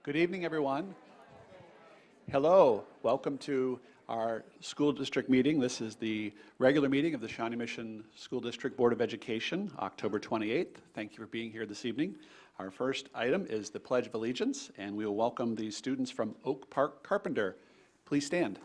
Good evening, everyone. Hello, welcome to our school district meeting. This is the regular meeting of the Shawnee Mission School District Board of Education, October 28th. Thank you for being here this evening. Our first item is the Pledge of Allegiance, and we will welcome the students from Oak Park Carpenter. Please stand.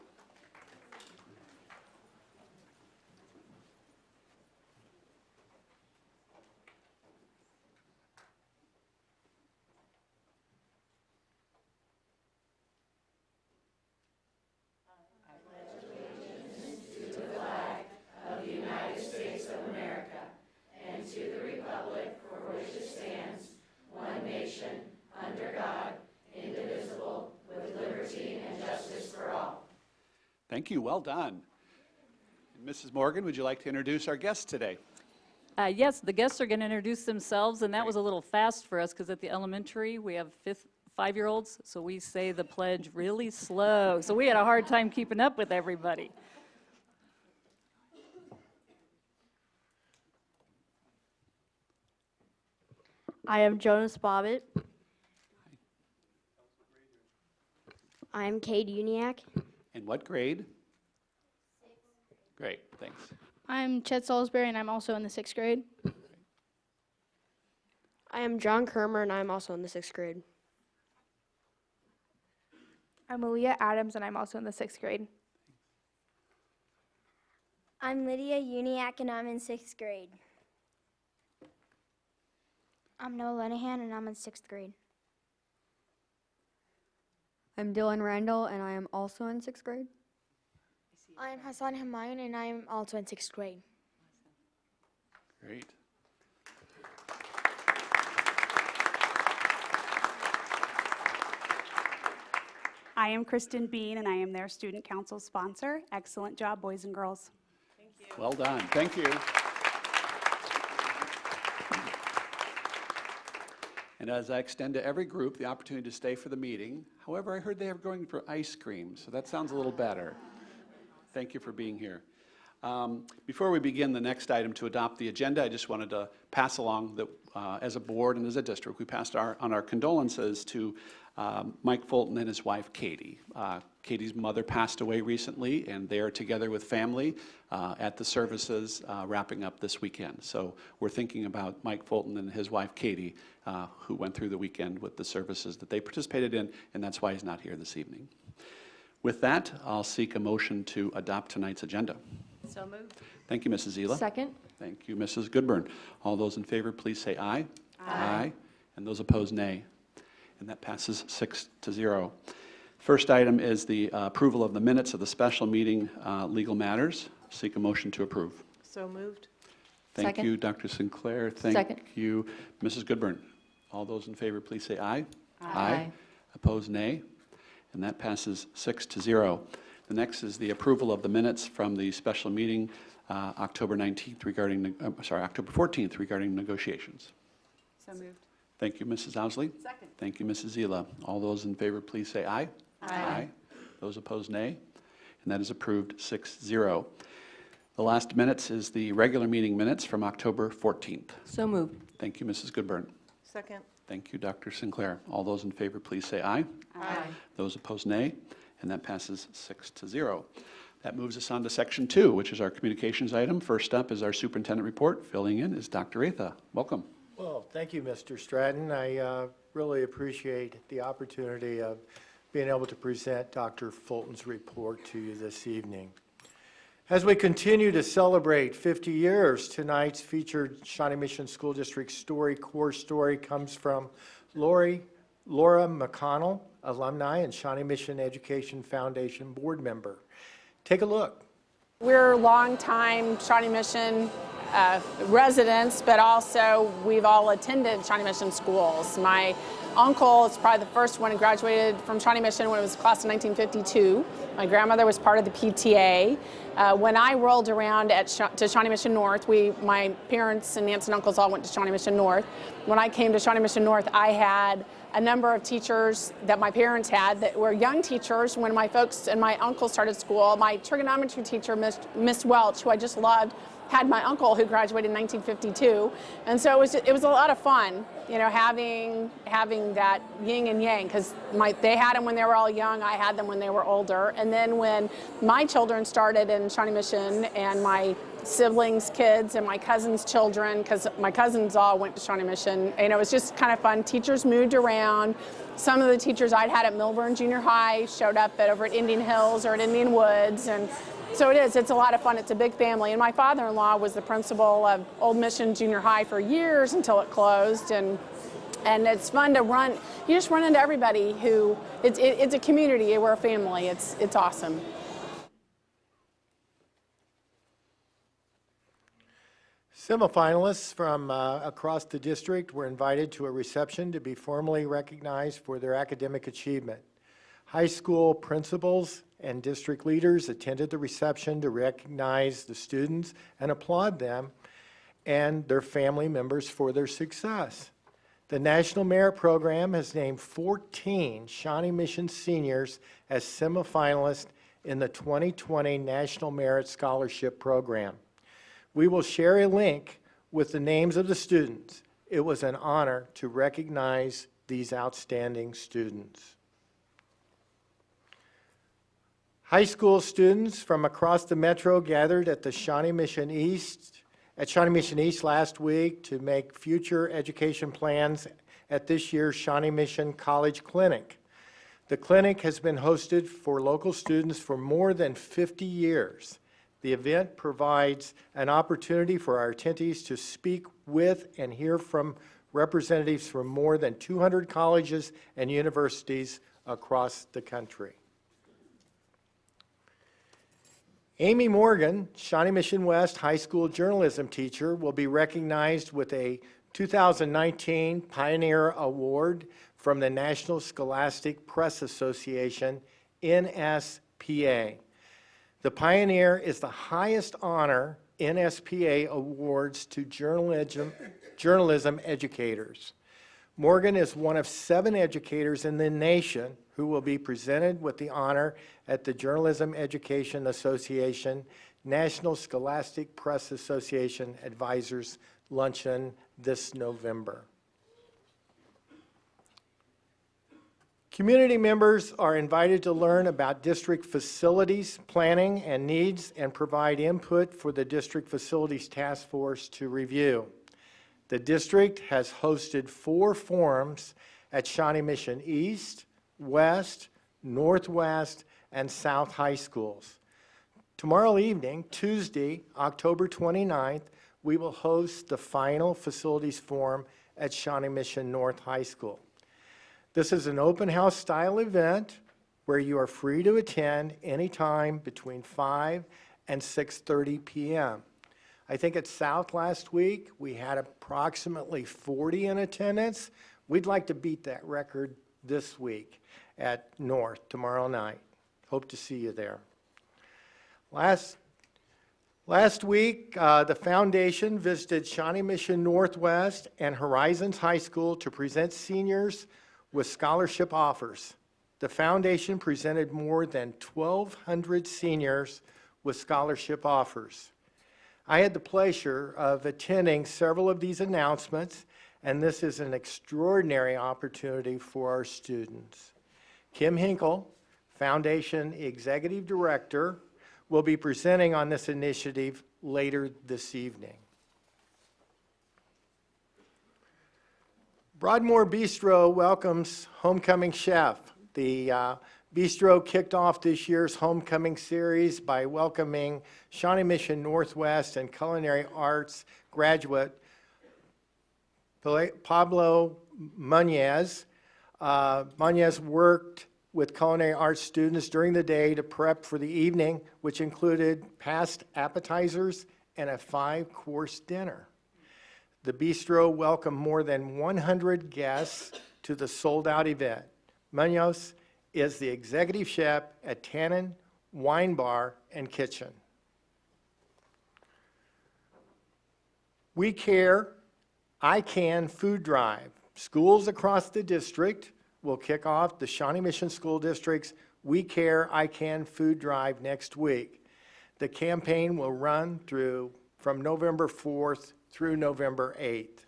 Thank you. Well done. And Mrs. Morgan, would you like to introduce our guests today? Yes, the guests are going to introduce themselves, and that was a little fast for us because at the elementary we have 5-year-olds, so we say the pledge really slow. So we had a hard time keeping up with everybody. I am Jonas Bobbitt. I am Cade Uniac. In what grade? 6th. Great, thanks. I'm Chet Salisbury, and I'm also in the 6th grade. I am John Kermer, and I'm also in the 6th grade. I'm Aaliyah Adams, and I'm also in the 6th grade. I'm Lydia Uniac, and I'm in 6th grade. I'm Noah Lenahan, and I'm in 6th grade. I'm Dylan Randall, and I am also in 6th grade. I am Hassan Humayun, and I am also in 6th grade. Great. I am Kristen Bean, and I am their student council sponsor. Excellent job, boys and girls. Thank you. Well done. Thank you. And as I extend to every group the opportunity to stay for the meeting, however, I heard they are going for ice cream, so that sounds a little better. Thank you for being here. Before we begin the next item to adopt the agenda, I just wanted to pass along that as a board and as a district, we passed on our condolences to Mike Fulton and his wife, Katie. Katie's mother passed away recently, and they are together with family at the services wrapping up this weekend. So we're thinking about Mike Fulton and his wife, Katie, who went through the weekend with the services that they participated in, and that's why he's not here this evening. With that, I'll seek a motion to adopt tonight's agenda. So moved. Thank you, Mrs. Zila. Second. Thank you, Mrs. Goodburn. All those in favor, please say aye. Aye. And those opposed, nay. And that passes 6-0. First item is the approval of the minutes of the special meeting legal matters. Seek a motion to approve. So moved. Thank Second. you, Dr. Sinclair. Thank Second. you, Mrs. Goodburn. All those in favor, please say aye. Aye. Opposed, nay. And that passes 6-0. The next is the approval of the minutes from the special meeting October 14th regarding negotiations. So moved. Thank you, Mrs. Owsley. Second. Thank you, Mrs. Zila. All those in favor, please say aye. Aye. Those opposed, nay. And that is approved 6-0. The last minutes is the regular meeting minutes from October 14th. So moved. Thank you, Mrs. Goodburn. Second. Thank you, Dr. Sinclair. All those in favor, please say aye. Aye. Those opposed, nay. And that passes 6-0. That moves us on to section 2, which is our communications item. First up is our superintendent report. Filling in is Dr. Atha. Welcome. Well, thank you, Mr. Stratton. I really appreciate the opportunity of being able to present Dr. Fulton's report to you this evening. As we continue to celebrate 50 years, tonight's featured Shawnee Mission School District core story comes from Laura McConnell, alumni and Shawnee Mission Education Foundation board member. Take a look. We're longtime Shawnee Mission residents, but also we've all attended Shawnee Mission schools. My uncle is probably the first one who graduated from Shawnee Mission when it was class of 1952. My grandmother was part of the PTA. When I rolled around to Shawnee Mission North, my parents and aunts and uncles all went to Shawnee Mission North. When I came to Shawnee Mission North, I had a number of teachers that my parents had that were young teachers when my folks and my uncle started school. My trigonometry teacher, Miss Welch, who I just loved, had my uncle who graduated in 1952, and so it was a lot of fun, you know, having that yin and yang, because they had them when they were all young, I had them when they were older, and then when my children started in Shawnee Mission, and my siblings' kids and my cousins' children, because my cousins all went to Shawnee Mission, and it was just kind of fun. Teachers moved around. Some of the teachers I'd had at Milburn Junior High showed up over at Indian Hills or at Indian Woods, and so it's a lot of fun. It's a big family. And my father-in-law was the principal of Old Mission Junior High for years until it closed. And it's fun to run. You just run into everybody who, it's a community. We're a family. It's awesome. Semifinalists from across the district were invited to a reception to be formally recognized for their academic achievement. High school principals and district leaders attended the reception to recognize the students and applaud them and their family members for their success. The National Merit Program has named 14 Shawnee Mission seniors as semifinalists in the 2020 National Merit Scholarship Program. We will share a link with the names of the students. It was an honor to recognize these outstanding students. High school students from across the metro gathered at the Shawnee Mission East last week to make future education plans at this year's Shawnee Mission College Clinic. The clinic has been hosted for local students for more than 50 years. The event provides an opportunity for our attendees to speak with and hear from representatives from more than 200 colleges and universities across the country. Amy Morgan, Shawnee Mission West High School journalism teacher, will be recognized with a 2019 Pioneer Award from the National Scholastic Press Association, NSPA. The Pioneer is the highest honor NSPA awards to journalism educators. Morgan is one of 7 educators in the nation who will be presented with the honor at the Journalism Education Association National Scholastic Press Association Advisors Luncheon this November. Community members are invited to learn about district facilities, planning, and needs, and provide input for the District Facilities Task Force to review. The district has hosted 4 forums at Shawnee Mission East, West, Northwest, and South High Schools. Tomorrow evening, Tuesday, October 29th, we will host the final facilities forum at Shawnee Mission North High School. This is an open house style event where you are free to attend anytime between 5 and 6:30 p.m. I think at South last week, we had approximately 40 in attendance. We'd like to beat that record this week at North tomorrow night. Hope to see you there. Last week, the foundation visited Shawnee Mission Northwest and Horizons High School to present seniors with scholarship offers. The foundation presented more than 1,200 seniors with scholarship offers. I had the pleasure of attending several of these announcements, and this is an extraordinary opportunity for our students. Kim Hinkle, Foundation Executive Director, will be presenting on this initiative later this evening. Broadmoor Bistro welcomes Homecoming Chef. The Bistro kicked off this year's Homecoming series by welcoming Shawnee Mission Northwest and Culinary Arts graduate Pablo Muñez. Muñez worked with culinary arts students during the day to prep for the evening, which included past appetizers and a 5-course dinner. The Bistro welcomed more than 100 guests to the sold-out event. Muñoz is the executive chef at Tannen Wine Bar and Kitchen. We Care, I Can food drive. Schools across the district will kick off the Shawnee Mission School District's We Care, I Can food drive next week. The campaign will run through from November 4th through November 8th.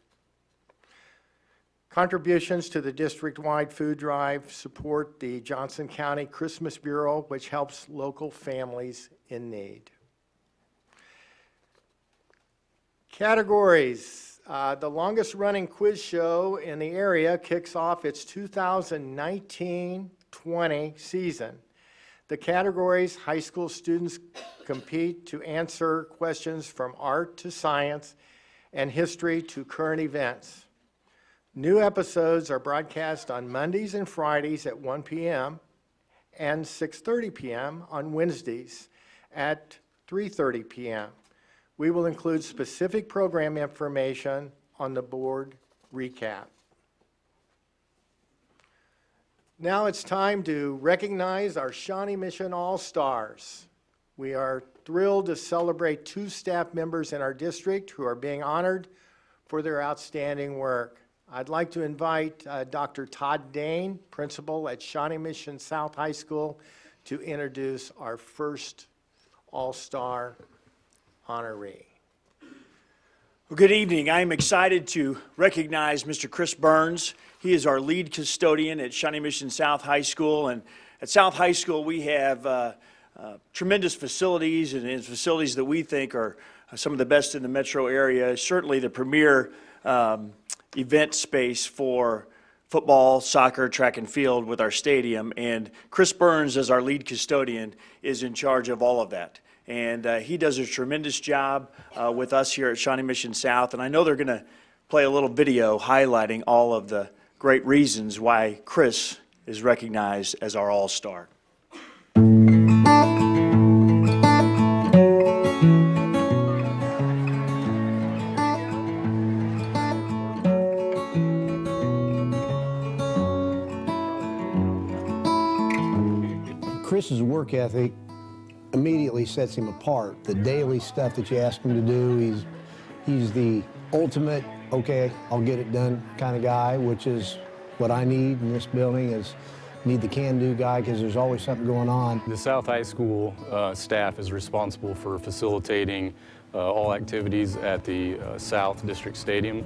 Contributions to the district-wide food drive support the Johnson County Christmas Bureau, which helps local families in need. Categories. The longest-running quiz show in the area kicks off its 2019-20 season. The categories high school students compete to answer questions from art to science and history to current events. New episodes are broadcast on Mondays and Fridays at 1 p.m. and 6:30 p.m. on Wednesdays at 3:30 p.m. We will include specific program information on the board recap. Now it's time to recognize our Shawnee Mission All-Stars. We are thrilled to celebrate 2 staff members in our district who are being honored for their outstanding work. I'd like to invite Dr. Todd Dane, principal at Shawnee Mission South High School, to introduce our first All-Star honoree. Well, good evening. I am excited to recognize Mr. Chris Burns. He is our lead custodian at Shawnee Mission South High School. And at South High School, we have tremendous facilities and facilities that we think are some of the best in the metro area. Certainly the premier event space for football, soccer, track and field with our stadium. And Chris Burns, as our lead custodian, is in charge of all of that. And he does a tremendous job with us here at Shawnee Mission South. And I know they're going to play a little video highlighting all of the great reasons why Chris is recognized as our All-Star. Chris's work ethic immediately sets him apart. The daily stuff that you ask him to do, he's the ultimate, okay, I'll get it done kind of guy, which is what I need in this building, is need the can-do guy, because there's always something going on. The South High School staff is responsible for facilitating all activities at the South District Stadium,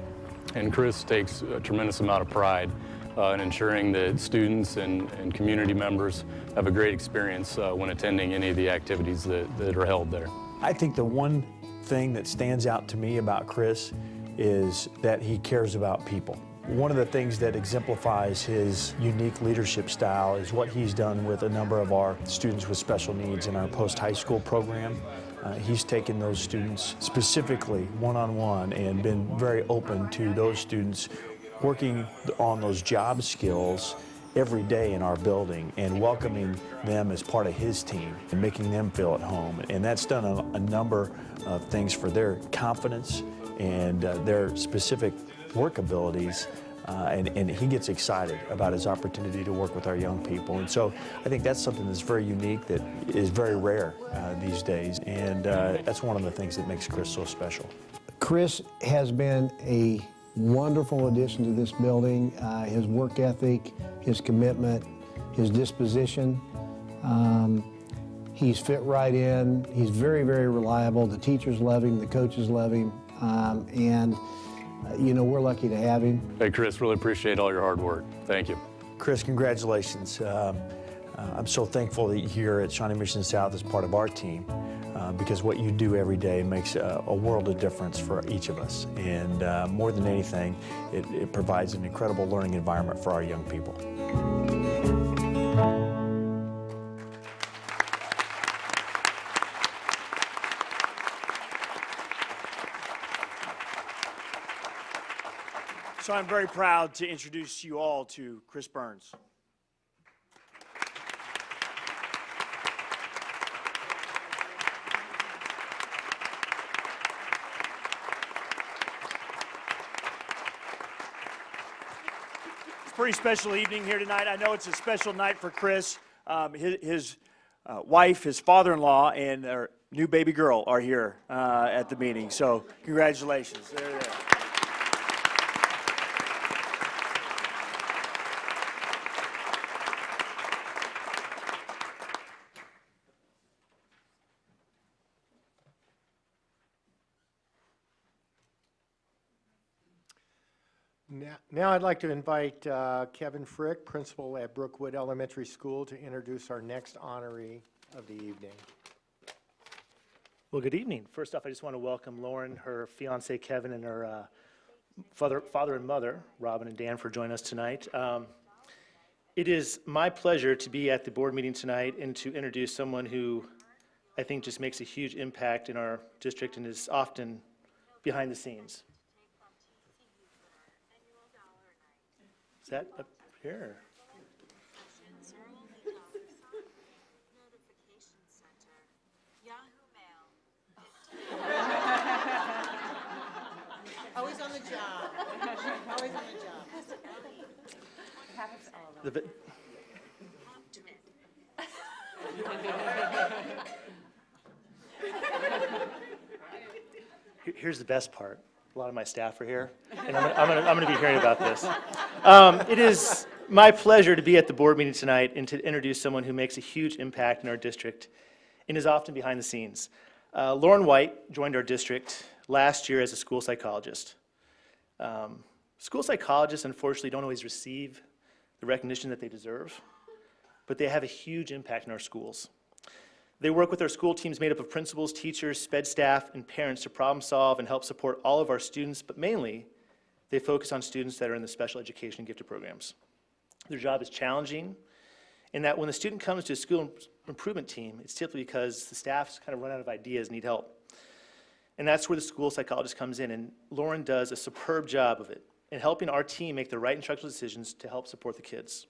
and Chris takes a tremendous amount of pride in ensuring that students and community members have a great experience when attending any of the activities that are held there. I think the one thing that stands out to me about Chris is that he cares about people. One of the things that exemplifies his unique leadership style is what he's done with a number of our students with special needs in our post-high school program. He's taken those students specifically one-on-one and been very open to those students working on those job skills every day in our building and welcoming them as part of his team and making them feel at home. And that's done a number of things for their confidence and their specific work abilities. And he gets excited about his opportunity to work with our young people. And so I think that's something that's very unique, that is very rare these days. And that's one of the things that makes Chris so special. Chris has been a wonderful addition to this building. His work ethic, his commitment, his disposition. He's fit right in. He's very, very reliable. The teachers love him, the coaches love him, and you know, we're lucky to have him. Hey, Chris, really appreciate all your hard work. Thank you. Chris, congratulations. I'm so thankful that you're here at Shawnee Mission South as part of our team, because what you do every day makes a world of difference for each of us. And more than anything, it provides an incredible learning environment for our young people. So I'm very proud to introduce you all to Chris Burns. It's a pretty special evening here tonight. I know it's a special night for Chris. His wife, his father-in-law, and their new baby girl are here at the meeting. So congratulations. They're there. Now I'd like to invite Kevin Frick, principal at Brookwood Elementary School, to introduce our next honoree of the evening. Well, good evening. First off, I just want to welcome Lauren, her fiance Kevin, and her father and mother, Robin and Dan, for joining us tonight. It is my pleasure to be at the board meeting tonight and to introduce someone who I think just makes a huge impact in our district and is often behind the scenes. Is that up here? Always on the job. Always on the job. Here's the best part. A lot of my staff are here, and I'm going to be hearing about this. It is my pleasure to be at the board meeting tonight and to introduce someone who makes a huge impact in our district and is often behind the scenes. Lauren White joined our district last year as a school psychologist. School psychologists, unfortunately, don't always receive the recognition that they deserve, but they have a huge impact in our schools. They work with our school teams made up of principals, teachers, sped staff, and parents to problem solve and help support all of our students, but mainly, they focus on students that are in the special education and gifted programs. Their job is challenging, in that when the student comes to a school improvement team, it's typically because the staff's kind of run out of ideas, need help. And that's where the school psychologist comes in, and Lauren does a superb job of it in helping our team make the right instructional decisions to help support the kids.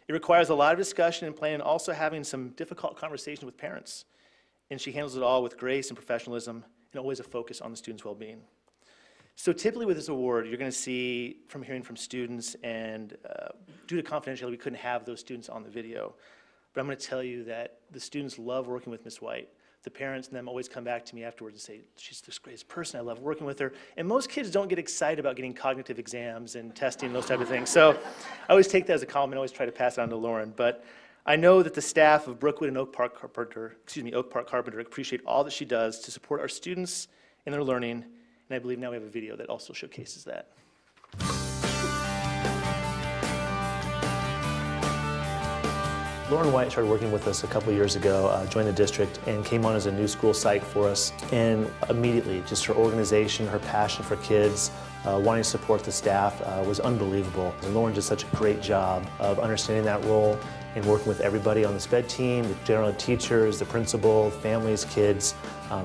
It requires a lot of discussion and planning, also having some difficult conversation with parents. And she handles it all with grace and professionalism, and always a focus on the student's well-being. So typically with this award, you're going to see from hearing from students, and due to confidentiality, we couldn't have those students on the video. But I'm going to tell you that the students love working with Miss White. The parents and them always come back to me afterwards and say, she's the greatest person, I love working with her. And most kids don't get excited about getting cognitive exams and testing and those type of things. So I always take that as a compliment, I always try to pass it on to Lauren. But I know that the staff of Brookwood and Oak Park Carpenter appreciate all that she does to support our students in their learning. And I believe now we have a video that also showcases that. Lauren White started working with us a couple years ago, joined the district, and came on as a new school psych for us. And immediately, just her organization, her passion for kids, wanting to support the staff was unbelievable. And Lauren did such a great job of understanding that role and working with everybody on the SPED team, the general teachers, the principal, families, kids.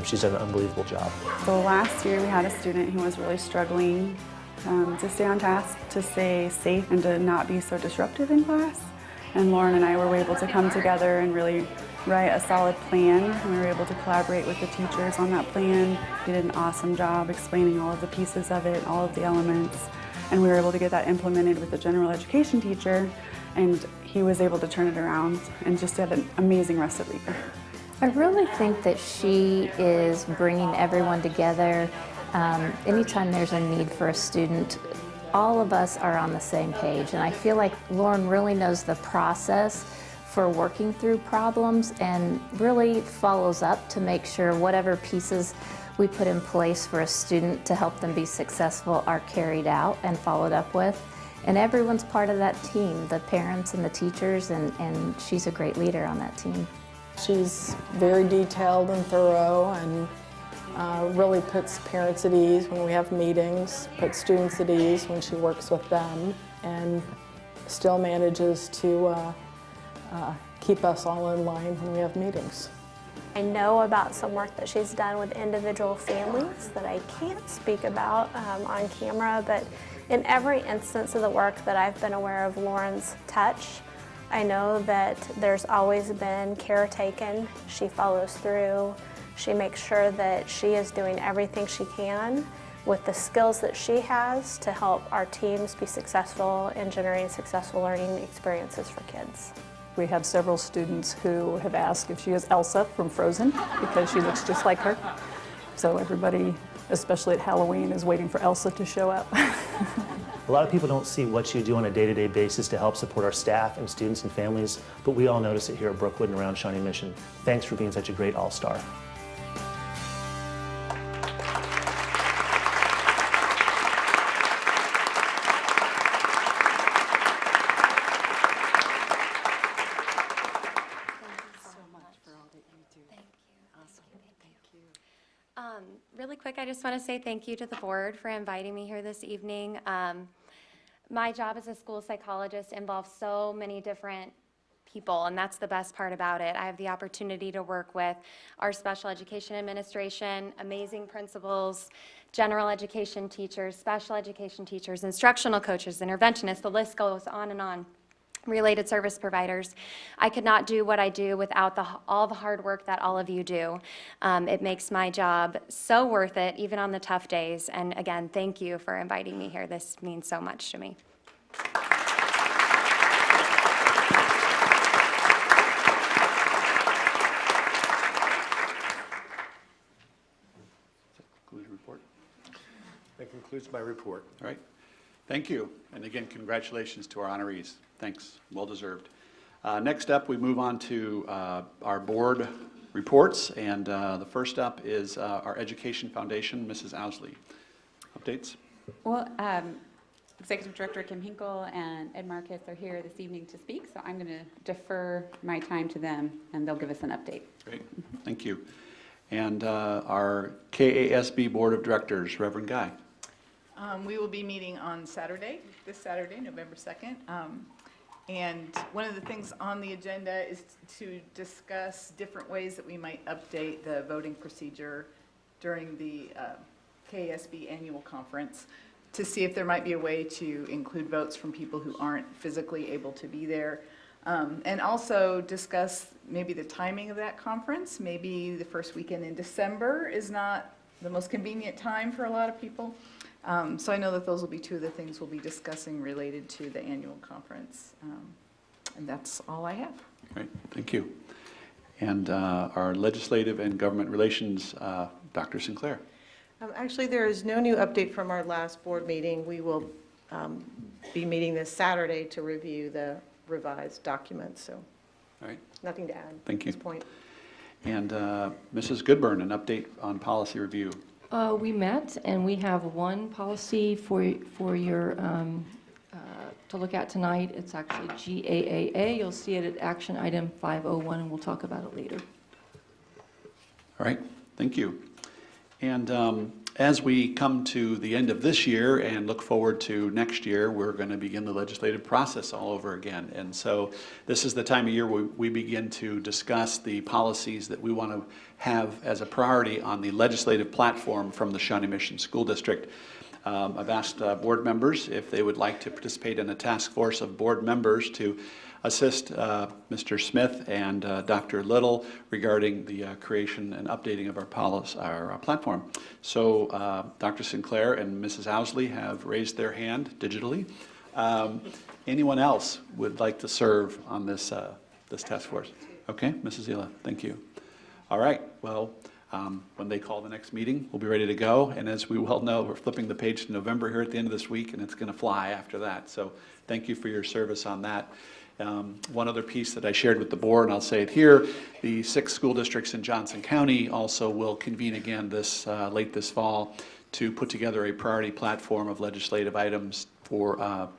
She's done an unbelievable job. So last year we had a student who was really struggling to stay on task, to stay safe, and to not be so disruptive in class. And Lauren and I were able to come together and really write a solid plan. And we were able to collaborate with the teachers on that plan. We did an awesome job explaining all of the pieces of it, all of the elements. And we were able to get that implemented with the general education teacher. And he was able to turn it around and just had an amazing rest of the year. I really think that she is bringing everyone together. Anytime there's a need for a student, all of us are on the same page, and I feel like Lauren really knows the process for working through problems and really follows up to make sure whatever pieces we put in place for a student to help them be successful are carried out and followed up with. And everyone's part of that team, the parents and the teachers, and she's a great leader on that team. She's very detailed and thorough, and really puts parents at ease when we have meetings, puts students at ease when she works with them, and still manages to keep us all in line when we have meetings. I know about some work that she's done with individual families that I can't speak about on camera, but in every instance of the work that I've been aware of Lauren's touch, I know that there's always been care taken. She follows through. She makes sure that she is doing everything she can with the skills that she has to help our teams be successful in generating successful learning experiences for kids. We have several students who have asked if she is Elsa from Frozen because she looks just like her. So everybody, especially at Halloween, is waiting for Elsa to show up. A lot of people don't see what you do on a day-to-day basis to help support our staff and students and families, but we all notice it here at Brookwood and around Shawnee Mission. Thanks for being such a great all-star. I just want to say thank you to the board for inviting me here this evening. My job as a school psychologist involves so many different people, and that's the best part about it. I have the opportunity to work with our special education administration, amazing principals, general education teachers, special education teachers, instructional coaches, interventionists, the list goes on and on. Related service providers. I could not do what I do without all the hard work that all of you do. It makes my job so worth it, even on the tough days. And again, thank you for inviting me here. This means so much to me. That concludes my report. All right. Thank you. And again, congratulations to our honorees. Thanks. Well deserved. Next up, we move on to our board reports. And the first up is our Education Foundation, Mrs. Owsley. Updates? Well, Executive Director Kim Hinkle and Ed Marcus are here this evening to speak, so I'm going to defer my time to them, and they'll give us an update. Great. Thank you. And our KASB Board of Directors, Reverend Guy. We will be meeting on Saturday, this Saturday, November 2nd. And one of the things on the agenda is to discuss different ways that we might update the voting procedure during the KASB annual conference to see if there might be a way to include votes from people who aren't physically able to be there. And also discuss maybe the timing of that conference. Maybe the first weekend in December is not the most convenient time for a lot of people. So I know that those will be two of the things we'll be discussing related to the annual conference. And that's all I have. Great, thank you. And our Legislative and Government Relations, Dr. Sinclair. Actually, there is no new update from our last board meeting. We will be meeting this Saturday to review the revised documents, so all right. Nothing to add Thank you. at this point. And Mrs. Goodburn, an update on policy review. We met, and we have one policy for your to look at tonight. It's actually GAAA. You'll see it at action item 501, and we'll talk about it later. All right, thank you. And as we come to the end of this year and look forward to next year, we're going to begin the legislative process all over again. And so this is the time of year where we begin to discuss the policies that we want to have as a priority on the legislative platform from the Shawnee Mission School District. I've asked board members if they would like to participate in a task force of board members to assist Mr. Smith and Dr. Little regarding the creation and updating of our platform. So Dr. Sinclair and Mrs. Owsley have raised their hand digitally. Anyone else would like to serve on this task force? Okay, Mrs. Zila, thank you. All right, well, when they call the next meeting, we'll be ready to go. And as we well know, we're flipping the page to November here at the end of this week, and it's going to fly after that. So thank you for your service on that. One other piece that I shared with the board, and I'll say it here, the 6 school districts in Johnson County also will convene again late this fall to put together a priority platform of legislative items for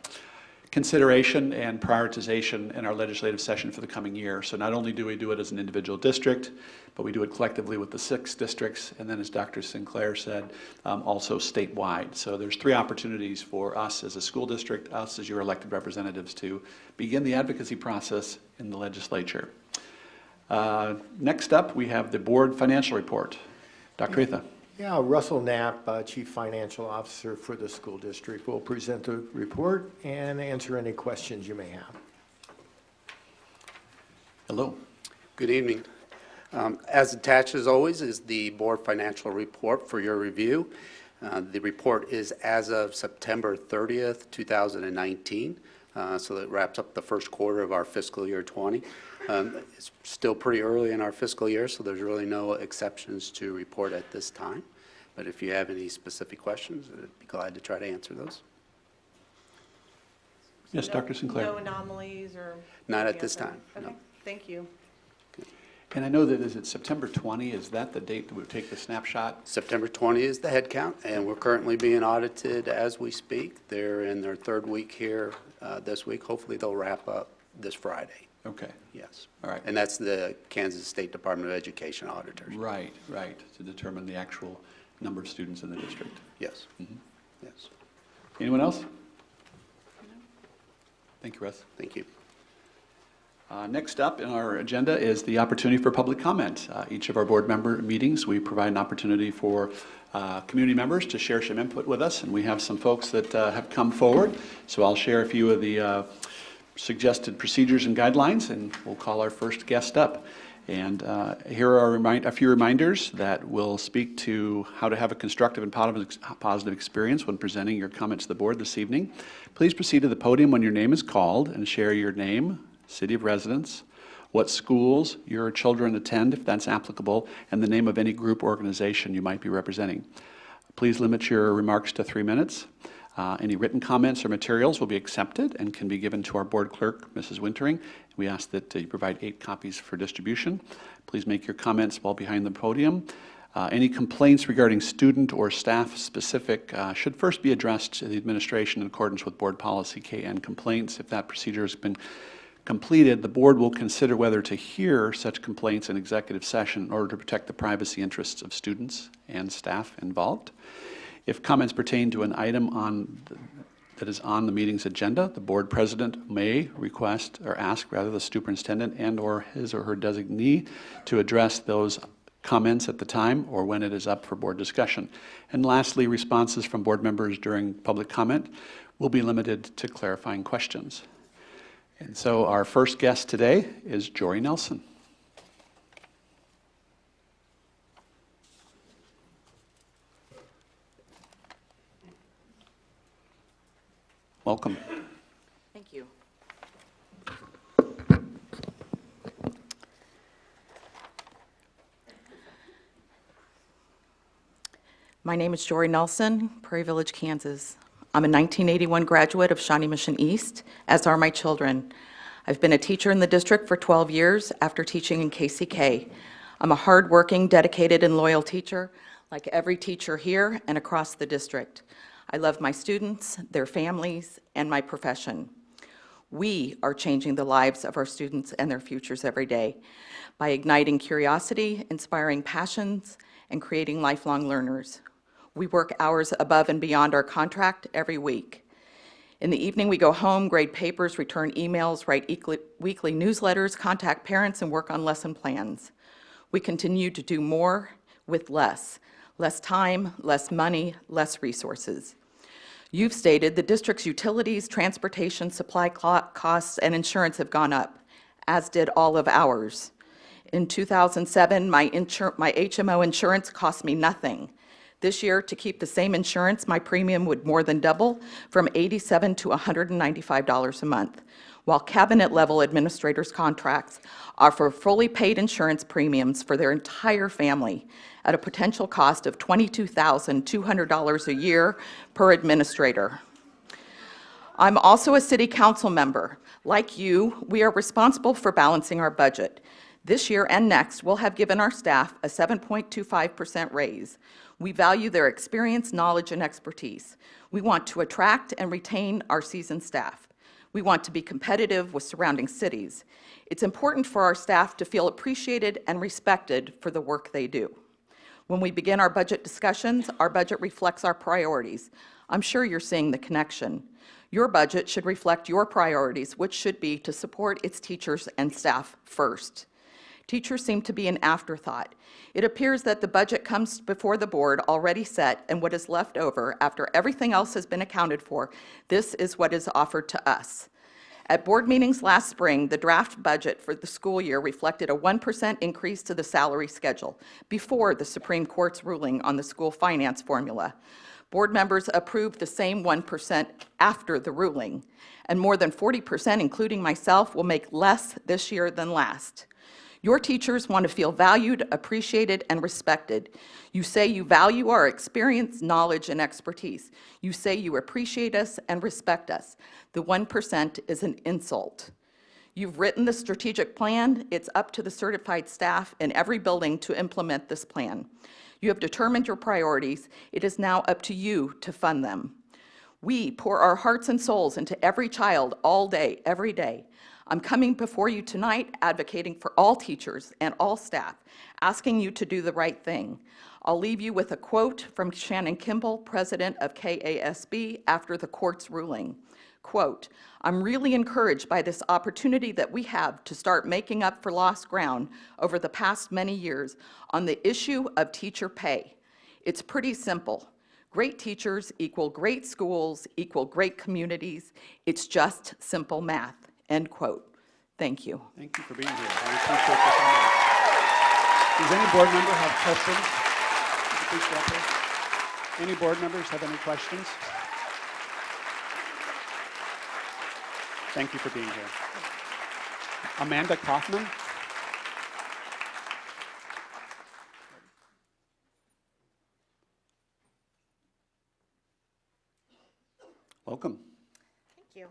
consideration and prioritization in our legislative session for the coming year. So not only do we do it as an individual district, but we do it collectively with the 6 districts, and then as Dr. Sinclair said, also statewide. So there's 3 opportunities for us as a school district, us as your elected representatives, to begin the advocacy process in the legislature. Next up, we have the board financial report. Dr. Atha. Yeah, Russell Knapp, Chief Financial Officer for the school district, will present the report and answer any questions you may have. Hello. Good evening. As attached, as always, is the board financial report for your review. The report is as of September 30th, 2019, so that wraps up the first quarter of our fiscal year 20. It's still pretty early in our fiscal year, so there's really no exceptions to report at this time. But if you have any specific questions, I'd be glad to try to answer those. Yes, Dr. Sinclair. No anomalies or? Not at this time, Okay, no. thank you. And I know that, is it September 20? Is that the date that we take the snapshot? September 20 is the head count, and we're currently being audited as we speak. They're in their 3rd week here this week. Hopefully they'll wrap up this Friday. Okay. Yes. All right. And that's the Kansas State Department of Education auditors. Right, right, to determine the actual number of students in the district. Yes. Yes. Anyone else? Thank you, Russ. Thank you. Next up in our agenda is the opportunity for public comment. Each of our board member meetings, we provide an opportunity for community members to share some input with us, and we have some folks that have come forward. So I'll share a few of the suggested procedures and guidelines, and we'll call our first guest up. And here are a few reminders that will speak to how to have a constructive and positive experience when presenting your comments to the board this evening. Please proceed to the podium when your name is called and share your name, city of residence, what schools your children attend, if that's applicable, and the name of any group or organization you might be representing. Please limit your remarks to 3 minutes. Any written comments or materials will be accepted and can be given to our board clerk, Mrs. Wintering. We ask that you provide 8 copies for distribution. Please make your comments while behind the podium. Any complaints regarding student or staff specific should first be addressed to the administration in accordance with board policy KN complaints. If that procedure has been completed, the board will consider whether to hear such complaints in executive session in order to protect the privacy interests of students and staff involved. If comments pertain to an item that is on the meeting's agenda, the board president may request or ask rather the superintendent and or his or her designee to address those comments at the time or when it is up for board discussion. And lastly, responses from board members during public comment will be limited to clarifying questions. And so our first guest today is Jory Nelson. Welcome. Thank you. My name is Jory Nelson, Prairie Village, Kansas. I'm a 1981 graduate of Shawnee Mission East, as are my children. I've been a teacher in the district for 12 years after teaching in KCK. I'm a hardworking, dedicated, and loyal teacher, like every teacher here and across the district. I love my students, their families, and my profession. We are changing the lives of our students and their futures every day by igniting curiosity, inspiring passions, and creating lifelong learners. We work hours above and beyond our contract every week. In the evening, we go home, grade papers, return emails, write weekly newsletters, contact parents, and work on lesson plans. We continue to do more with less time, less money, less resources. You've stated the district's utilities, transportation, supply costs, and insurance have gone up, as did all of ours. In 2007, my HMO insurance cost me nothing. This year, to keep the same insurance, my premium would more than double from $87 to $195 a month, while cabinet-level administrators' contracts offer fully paid insurance premiums for their entire family at a potential cost of $22,200 a year per administrator. I'm also a city council member. Like you, we are responsible for balancing our budget. This year and next, we'll have given our staff a 7.25% raise. We value their experience, knowledge, and expertise. We want to attract and retain our seasoned staff. We want to be competitive with surrounding cities. It's important for our staff to feel appreciated and respected for the work they do. When we begin our budget discussions, our budget reflects our priorities. I'm sure you're seeing the connection. Your budget should reflect your priorities, which should be to support its teachers and staff first. Teachers seem to be an afterthought. It appears that the budget comes before the board already set, and what is left over after everything else has been accounted for, this is what is offered to us. At board meetings last spring, the draft budget for the school year reflected a 1% increase to the salary schedule before the Supreme Court's ruling on the school finance formula. Board members approved the same 1% after the ruling, and more than 40%, including myself, will make less this year than last. Your teachers want to feel valued, appreciated, and respected. You say you value our experience, knowledge, and expertise. You say you appreciate us and respect us. The 1% is an insult. You've written the strategic plan. It's up to the certified staff in every building to implement this plan. You have determined your priorities. It is now up to you to fund them. We pour our hearts and souls into every child all day, every day. I'm coming before you tonight advocating for all teachers and all staff, asking you to do the right thing. I'll leave you with a quote from Shannon Kimball, president of KASB, after the court's ruling. Quote, "I'm really encouraged by this opportunity that we have to start making up for lost ground over the past many years on the issue of teacher pay. It's pretty simple. Great teachers equal great schools equal great communities. It's just simple math." End quote. Thank you. Thank you for being here. I appreciate your comment. Does any board member have questions? Please step up. Any board members have any questions? Thank you for being here. Amanda Coffman. Welcome. Thank you.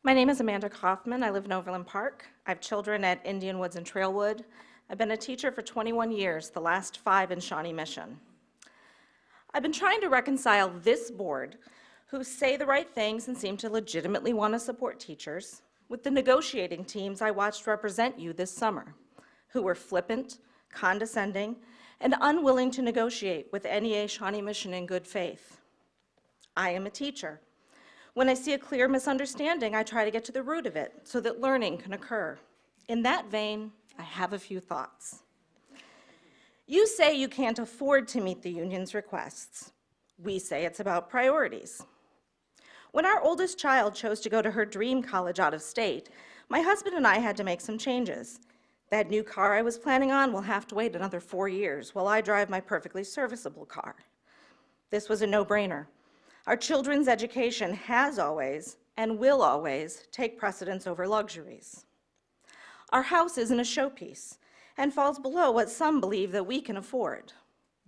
My name is Amanda Coffman. I live in Overland Park. I have children at Indian Woods and Trailwood. I've been a teacher for 21 years, the last 5 in Shawnee Mission. I've been trying to reconcile this board, who say the right things and seem to legitimately want to support teachers, with the negotiating teams I watched represent you this summer, who were flippant, condescending, and unwilling to negotiate with NEA Shawnee Mission in good faith. I am a teacher. When I see a clear misunderstanding, I try to get to the root of it so that learning can occur. In that vein, I have a few thoughts. You say you can't afford to meet the union's requests. We say it's about priorities. When our oldest child chose to go to her dream college out of state, my husband and I had to make some changes. That new car I was planning on will have to wait another 4 years while I drive my perfectly serviceable car. This was a no-brainer. Our children's education has always and will always take precedence over luxuries. Our house isn't a showpiece and falls below what some believe that we can afford.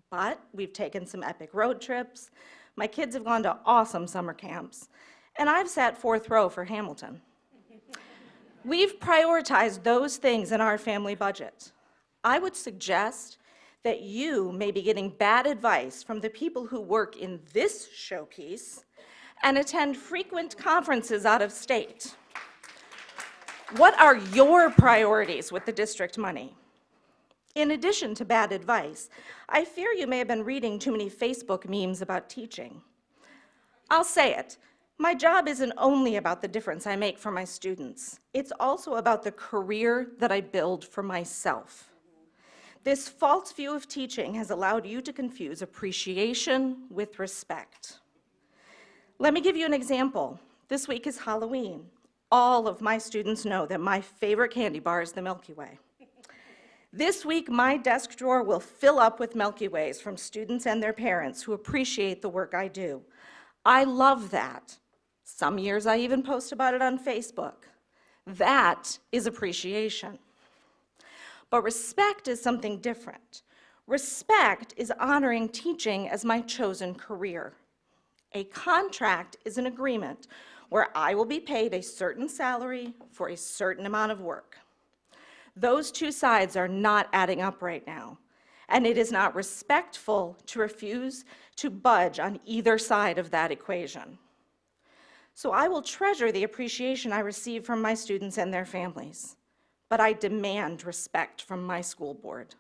But we've taken some epic road trips, my kids have gone to awesome summer camps, and I've sat 4th row for Hamilton. We've prioritized those things in our family budget. I would suggest that you may be getting bad advice from the people who work in this showpiece and attend frequent conferences out of state. What are your priorities with the district money? In addition to bad advice, I fear you may have been reading too many Facebook memes about teaching. I'll say it, my job isn't only about the difference I make for my students. It's also about the career that I build for myself. This false view of teaching has allowed you to confuse appreciation with respect. Let me give you an example. This week is Halloween. All of my students know that my favorite candy bar is the Milky Way. This week, my desk drawer will fill up with Milky Ways from students and their parents who appreciate the work I do. I love that. Some years I even post about it on Facebook. That is appreciation. But respect is something different. Respect is honoring teaching as my chosen career. A contract is an agreement where I will be paid a certain salary for a certain amount of work. Those two sides are not adding up right now, and it is not respectful to refuse to budge on either side of that equation. So I will treasure the appreciation I receive from my students and their families, but I demand respect from my school board.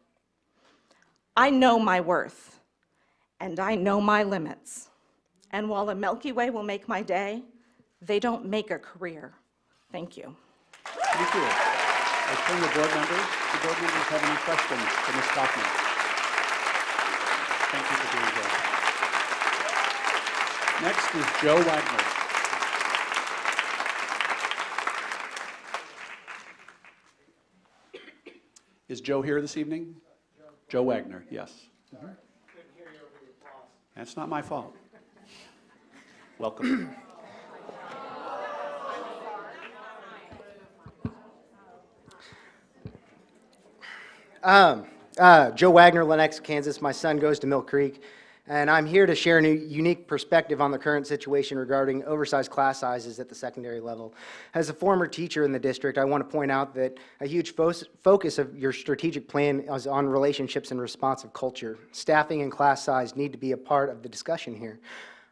I know my worth, and I know my limits. And while the Milky Way will make my day, they don't make a career. Thank you. Thank you. I turn to board members. Do board members have any questions for Ms. Coffman? Thank you for being here. Next is Joe Wagner. Is Joe here this evening? Joe Wagner, yes. Mm-hmm. That's not my fault. Welcome. Joe Wagner, Lennox, Kansas. My son goes to Mill Creek, and I'm here to share a unique perspective on the current situation regarding oversized class sizes at the secondary level. As a former teacher in the district, I want to point out that a huge focus of your strategic plan is on relationships and responsive culture. Staffing and class size need to be a part of the discussion here.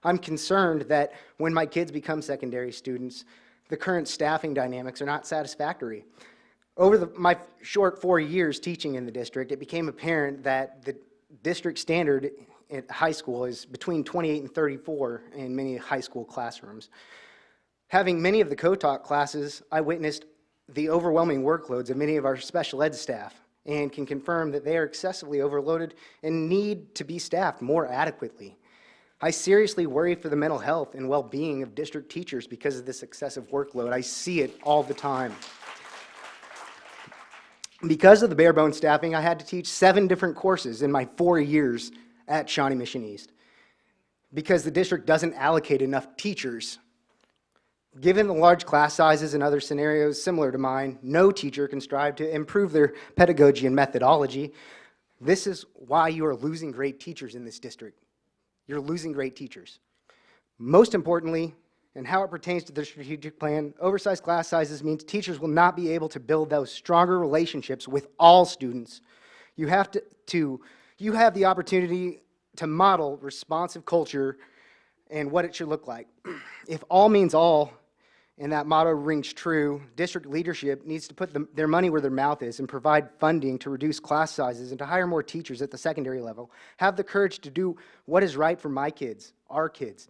I'm concerned that when my kids become secondary students, the current staffing dynamics are not satisfactory. Over my short 4 years teaching in the district, it became apparent that the district standard at high school is between 28 and 34 in many high school classrooms. Having many of the co-taught classes, I witnessed the overwhelming workloads of many of our special ed staff and can confirm that they are excessively overloaded and need to be staffed more adequately. I seriously worry for the mental health and well-being of district teachers because of this excessive workload. I see it all the time. Because of the bare bones staffing, I had to teach 7 different courses in my 4 years at Shawnee Mission East because the district doesn't allocate enough teachers. Given the large class sizes and other scenarios similar to mine, no teacher can strive to improve their pedagogy and methodology. This is why you are losing great teachers in this district. You're losing great teachers. Most importantly, and how it pertains to the strategic plan, oversized class sizes means teachers will not be able to build those stronger relationships with all students. You have the opportunity to model responsive culture and what it should look like. If all means all, and that motto rings true, district leadership needs to put their money where their mouth is and provide funding to reduce class sizes and to hire more teachers at the secondary level. Have the courage to do what is right for my kids, our kids.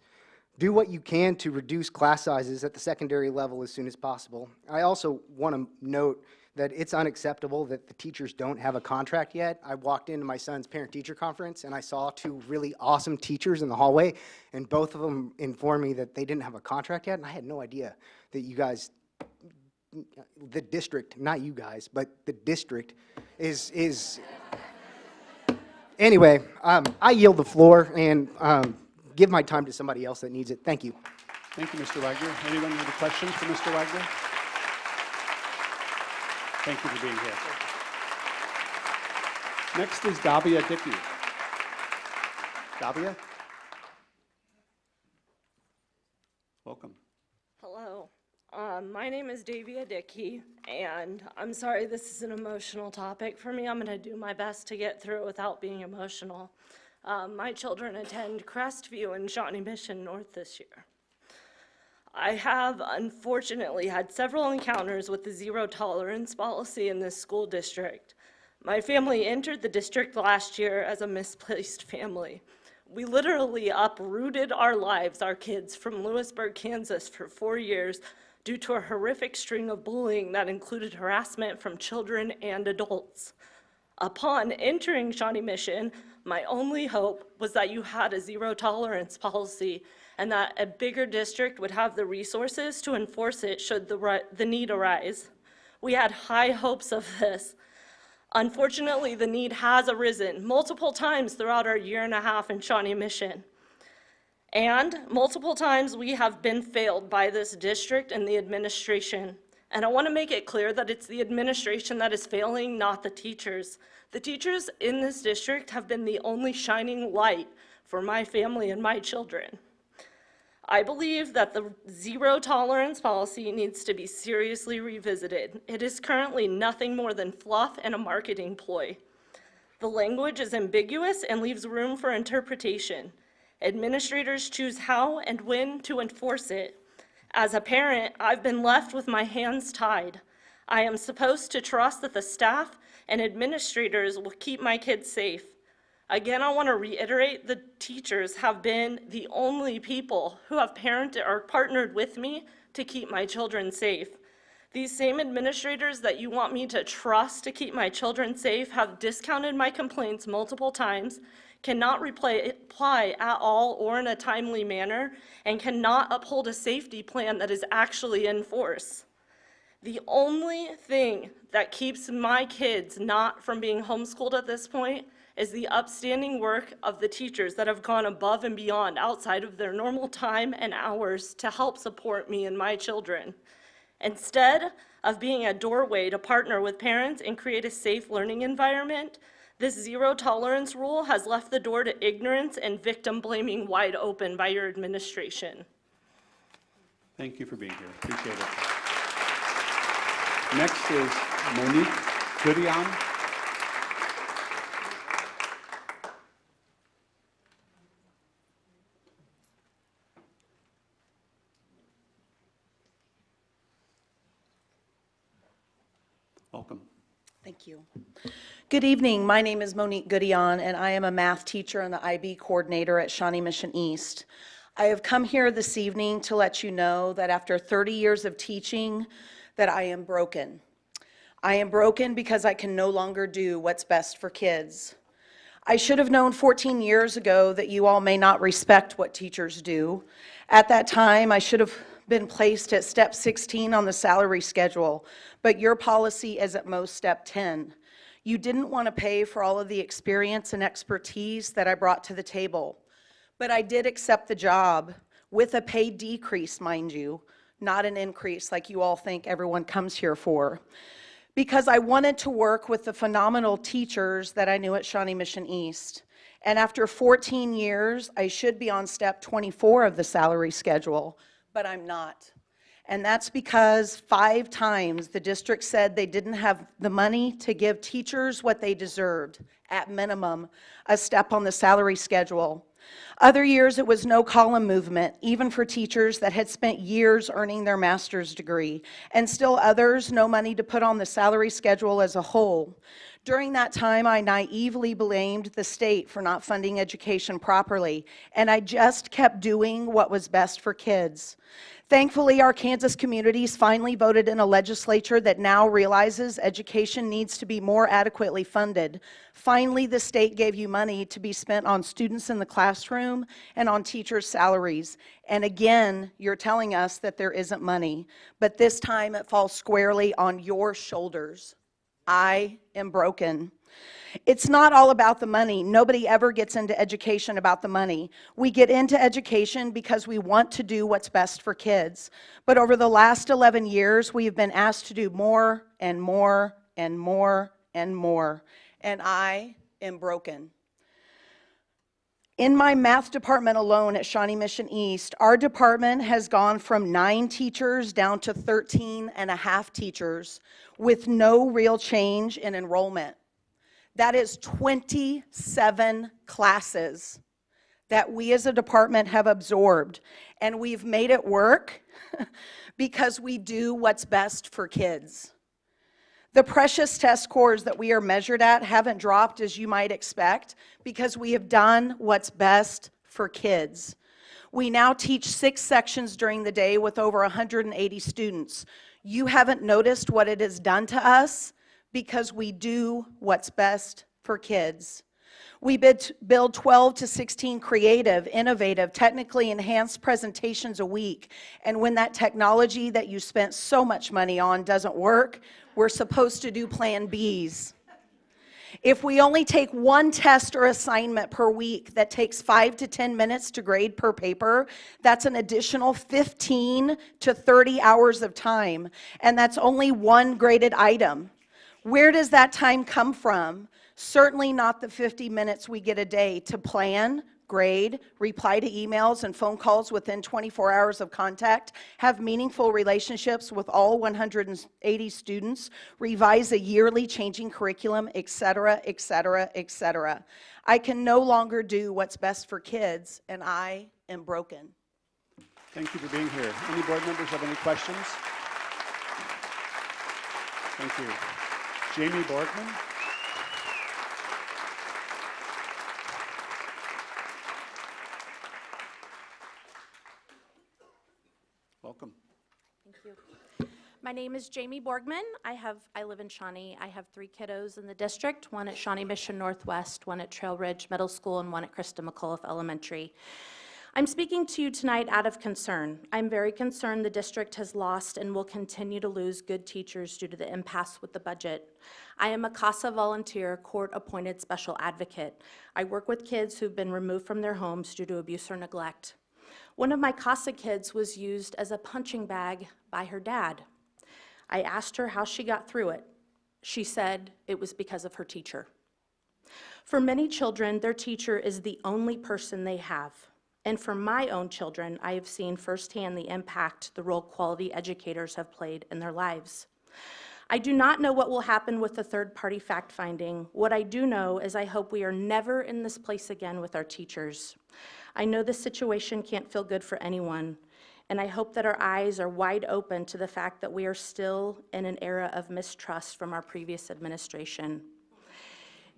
Do what you can to reduce class sizes at the secondary level as soon as possible. I also want to note that it's unacceptable that the teachers don't have a contract yet. I walked into my son's parent-teacher conference and I saw 2 really awesome teachers in the hallway, and both of them informed me that they didn't have a contract yet, and I had no idea that you guys, the district, not you guys, but the district is Anyway, I yield the floor and give my time to somebody else that needs it. Thank you. Thank you, Mr. Wagner. Anyone have any questions for Mr. Wagner? Thank you for being here. Next is Davia Dickey. Davia? Welcome. Hello. My name is Davia Dickey, and I'm sorry this is an emotional topic for me. I'm going to do my best to get through it without being emotional. My children attend Crestview and Shawnee Mission North this year. I have unfortunately had several encounters with the zero tolerance policy in this school district. My family entered the district last year as a misplaced family. We literally uprooted our lives, our kids, from Lewisburg, Kansas for 4 years due to a horrific string of bullying that included harassment from children and adults. Upon entering Shawnee Mission, my only hope was that you had a zero tolerance policy and that a bigger district would have the resources to enforce it should the need arise. We had high hopes of this. Unfortunately, the need has arisen multiple times throughout our 1.5 years in Shawnee Mission. And multiple times we have been failed by this district and the administration. And I want to make it clear that it's the administration that is failing, not the teachers. The teachers in this district have been the only shining light for my family and my children. I believe that the zero tolerance policy needs to be seriously revisited. It is currently nothing more than fluff and a marketing ploy. The language is ambiguous and leaves room for interpretation. Administrators choose how and when to enforce it. As a parent, I've been left with my hands tied. I am supposed to trust that the staff and administrators will keep my kids safe. Again, I want to reiterate the teachers have been the only people who have parented or partnered with me to keep my children safe. These same administrators that you want me to trust to keep my children safe have discounted my complaints multiple times, cannot reply at all or in a timely manner, and cannot uphold a safety plan that is actually in force. The only thing that keeps my kids not from being homeschooled at this point is the upstanding work of the teachers that have gone above and beyond outside of their normal time and hours to help support me and my children. Instead of being a doorway to partner with parents and create a safe learning environment, this zero tolerance rule has left the door to ignorance and victim blaming wide open by your administration. Thank you for being here. Appreciate it. Next is Monique Goody. Welcome. Thank you. Good evening. My name is Monique Goody, and I am a math teacher and the IB coordinator at Shawnee Mission East. I have come here this evening to let you know that after 30 years of teaching, that I am broken. I am broken because I can no longer do what's best for kids. I should have known 14 years ago that you all may not respect what teachers do. At that time, I should have been placed at step 16 on the salary schedule, but your policy is at most step 10. You didn't want to pay for all of the experience and expertise that I brought to the table, but I did accept the job with a pay decrease, mind you, not an increase like you all think everyone comes here for, because I wanted to work with the phenomenal teachers that I knew at Shawnee Mission East. And after 14 years, I should be on step 24 of the salary schedule, but I'm not. And that's because 5 times the district said they didn't have the money to give teachers what they deserved, at minimum, a step on the salary schedule. Other years it was no column movement, even for teachers that had spent years earning their master's degree, and still others, no money to put on the salary schedule as a whole. During that time, I naively blamed the state for not funding education properly, and I just kept doing what was best for kids. Thankfully, our Kansas communities finally voted in a legislature that now realizes education needs to be more adequately funded. Finally, the state gave you money to be spent on students in the classroom and on teachers' salaries. And again, you're telling us that there isn't money, but this time it falls squarely on your shoulders. I am broken. It's not all about the money. Nobody ever gets into education about the money. We get into education because we want to do what's best for kids. But over the last 11 years, we have been asked to do more and more and more and more. And I am broken. In my math department alone at Shawnee Mission East, our department has gone from 9 teachers down to 13 and a half teachers with no real change in enrollment. That is 27 classes that we as a department have absorbed, and we've made it work because we do what's best for kids. The precious test scores that we are measured at haven't dropped as you might expect because we have done what's best for kids. We now teach 6 sections during the day with over 180 students. You haven't noticed what it has done to us because we do what's best for kids. We build 12 to 16 creative, innovative, technically enhanced presentations a week. And when that technology that you spent so much money on doesn't work, we're supposed to do plan Bs. If we only take 1 test or assignment per week that takes 5 to 10 minutes to grade per paper, that's an additional 15 to 30 hours of time. And that's only 1 graded item. Where does that time come from? Certainly not the 50 minutes we get a day to plan, grade, reply to emails and phone calls within 24 hours of contact, have meaningful relationships with all 180 students, revise a yearly changing curriculum, etc., etc., etc. I can no longer do what's best for kids, and I am broken. Thank you for being here. Any board members have any questions? Thank you. Jamie Boardman. Welcome. Thank you. My name is Jamie Boardman. I live in Shawnee. I have 3 kiddos in the district, 1 at Shawnee Mission Northwest, 1 at Trail Ridge Middle School, and 1 at Krista McAuliffe Elementary. I'm speaking to you tonight out of concern. I'm very concerned the district has lost and will continue to lose good teachers due to the impasse with the budget. I am a CASA volunteer, court-appointed special advocate. I work with kids who've been removed from their homes due to abuse or neglect. One of my CASA kids was used as a punching bag by her dad. I asked her how she got through it. She said it was because of her teacher. For many children, their teacher is the only person they have. And for my own children, I have seen firsthand the impact the role quality educators have played in their lives. I do not know what will happen with the third-party fact-finding. What I do know is I hope we are never in this place again with our teachers. I know this situation can't feel good for anyone, And I hope that our eyes are wide open to the fact that we are still in an era of mistrust from our previous administration.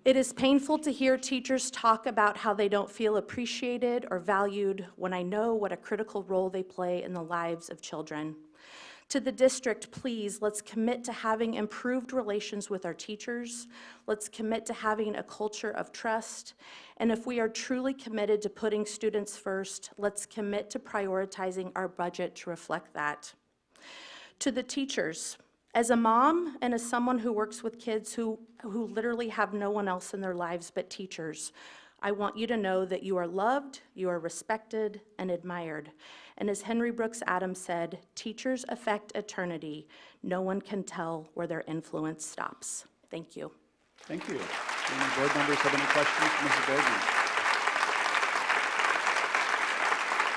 It is painful to hear teachers talk about how they don't feel appreciated or valued when I know what a critical role they play in the lives of children. To the district, please, let's commit to having improved relations with our teachers. Let's commit to having a culture of trust. And if we are truly committed to putting students first, let's commit to prioritizing our budget to reflect that. To the teachers, as a mom and as someone who works with kids who literally have no one else in their lives but teachers, I want you to know that you are loved, you are respected, and admired. And as Henry Brooks Adams said, teachers affect eternity. No one can tell where their influence stops. Thank you. Thank you. Any board members have any questions for Mrs. Boardman?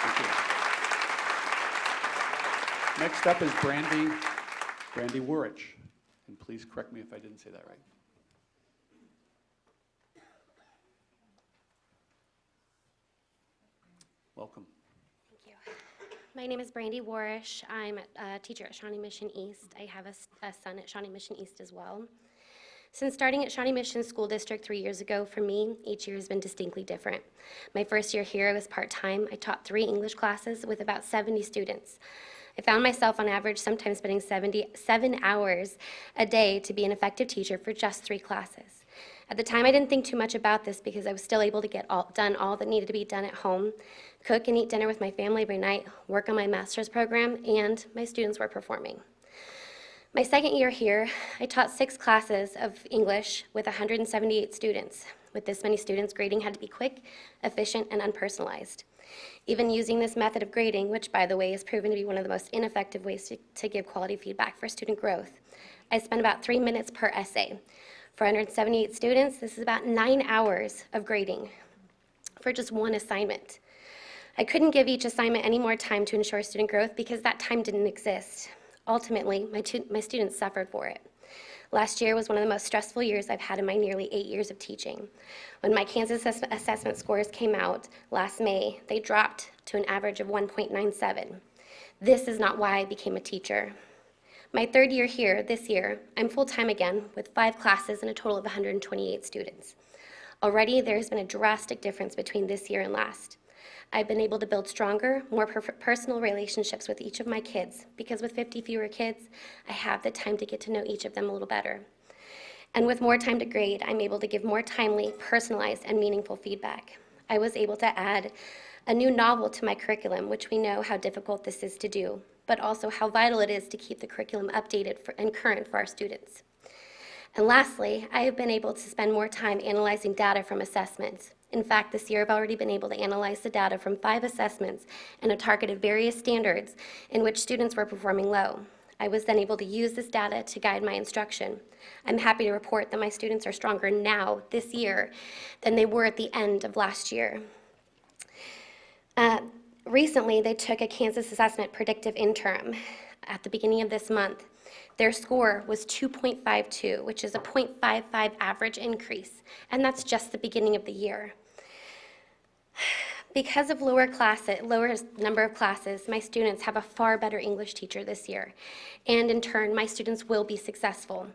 Thank you. Next up is Brandy Wash. And please correct me if I didn't say that right. Welcome. Thank you. My name is Brandy Wash. I'm a teacher at Shawnee Mission East. I have a son at Shawnee Mission East as well. Since starting at Shawnee Mission School District 3 years ago, for me, each year has been distinctly different. My first year here, I was part-time. I taught 3 English classes with about 70 students. I found myself on average sometimes spending 7 hours a day to be an effective teacher for just 3 classes. At the time, I didn't think too much about this because I was still able to get done all that needed to be done at home, cook and eat dinner with my family every night, work on my master's program, and my students were performing. My second year here, I taught 6 classes of English with 178 students. With this many students, grading had to be quick, efficient, and unpersonalized. Even using this method of grading, which by the way is proven to be one of the most ineffective ways to give quality feedback for student growth, I spent about 3 minutes per essay. For 178 students, this is about 9 hours of grading for just one assignment. I couldn't give each assignment any more time to ensure student growth because that time didn't exist. Ultimately, my students suffered for it. Last year was one of the most stressful years I've had in my nearly 8 years of teaching. When my Kansas assessment scores came out last May, they dropped to an average of 1.97. This is not why I became a teacher. My 3rd year here, this year, I'm full-time again with 5 classes and a total of 128 students. Already, there has been a drastic difference between this year and last. I've been able to build stronger, more personal relationships with each of my kids because with 50 fewer kids, I have the time to get to know each of them a little better. And with more time to grade, I'm able to give more timely, personalized, and meaningful feedback. I was able to add a new novel to my curriculum, which we know how difficult this is to do, but also how vital it is to keep the curriculum updated and current for our students. And lastly, I have been able to spend more time analyzing data from assessments. In fact, this year I've already been able to analyze the data from 5 assessments and have targeted various standards in which students were performing low. I was then able to use this data to guide my instruction. I'm happy to report that my students are stronger now, this year, than they were at the end of last year. Recently, they took a Kansas Assessment Predictive Interim at the beginning of this month. Their score was 2.52, which is a 0.55 average increase, and that's just the beginning of the year. Because of lower number of classes, my students have a far better English teacher this year, and in turn, my students will be successful.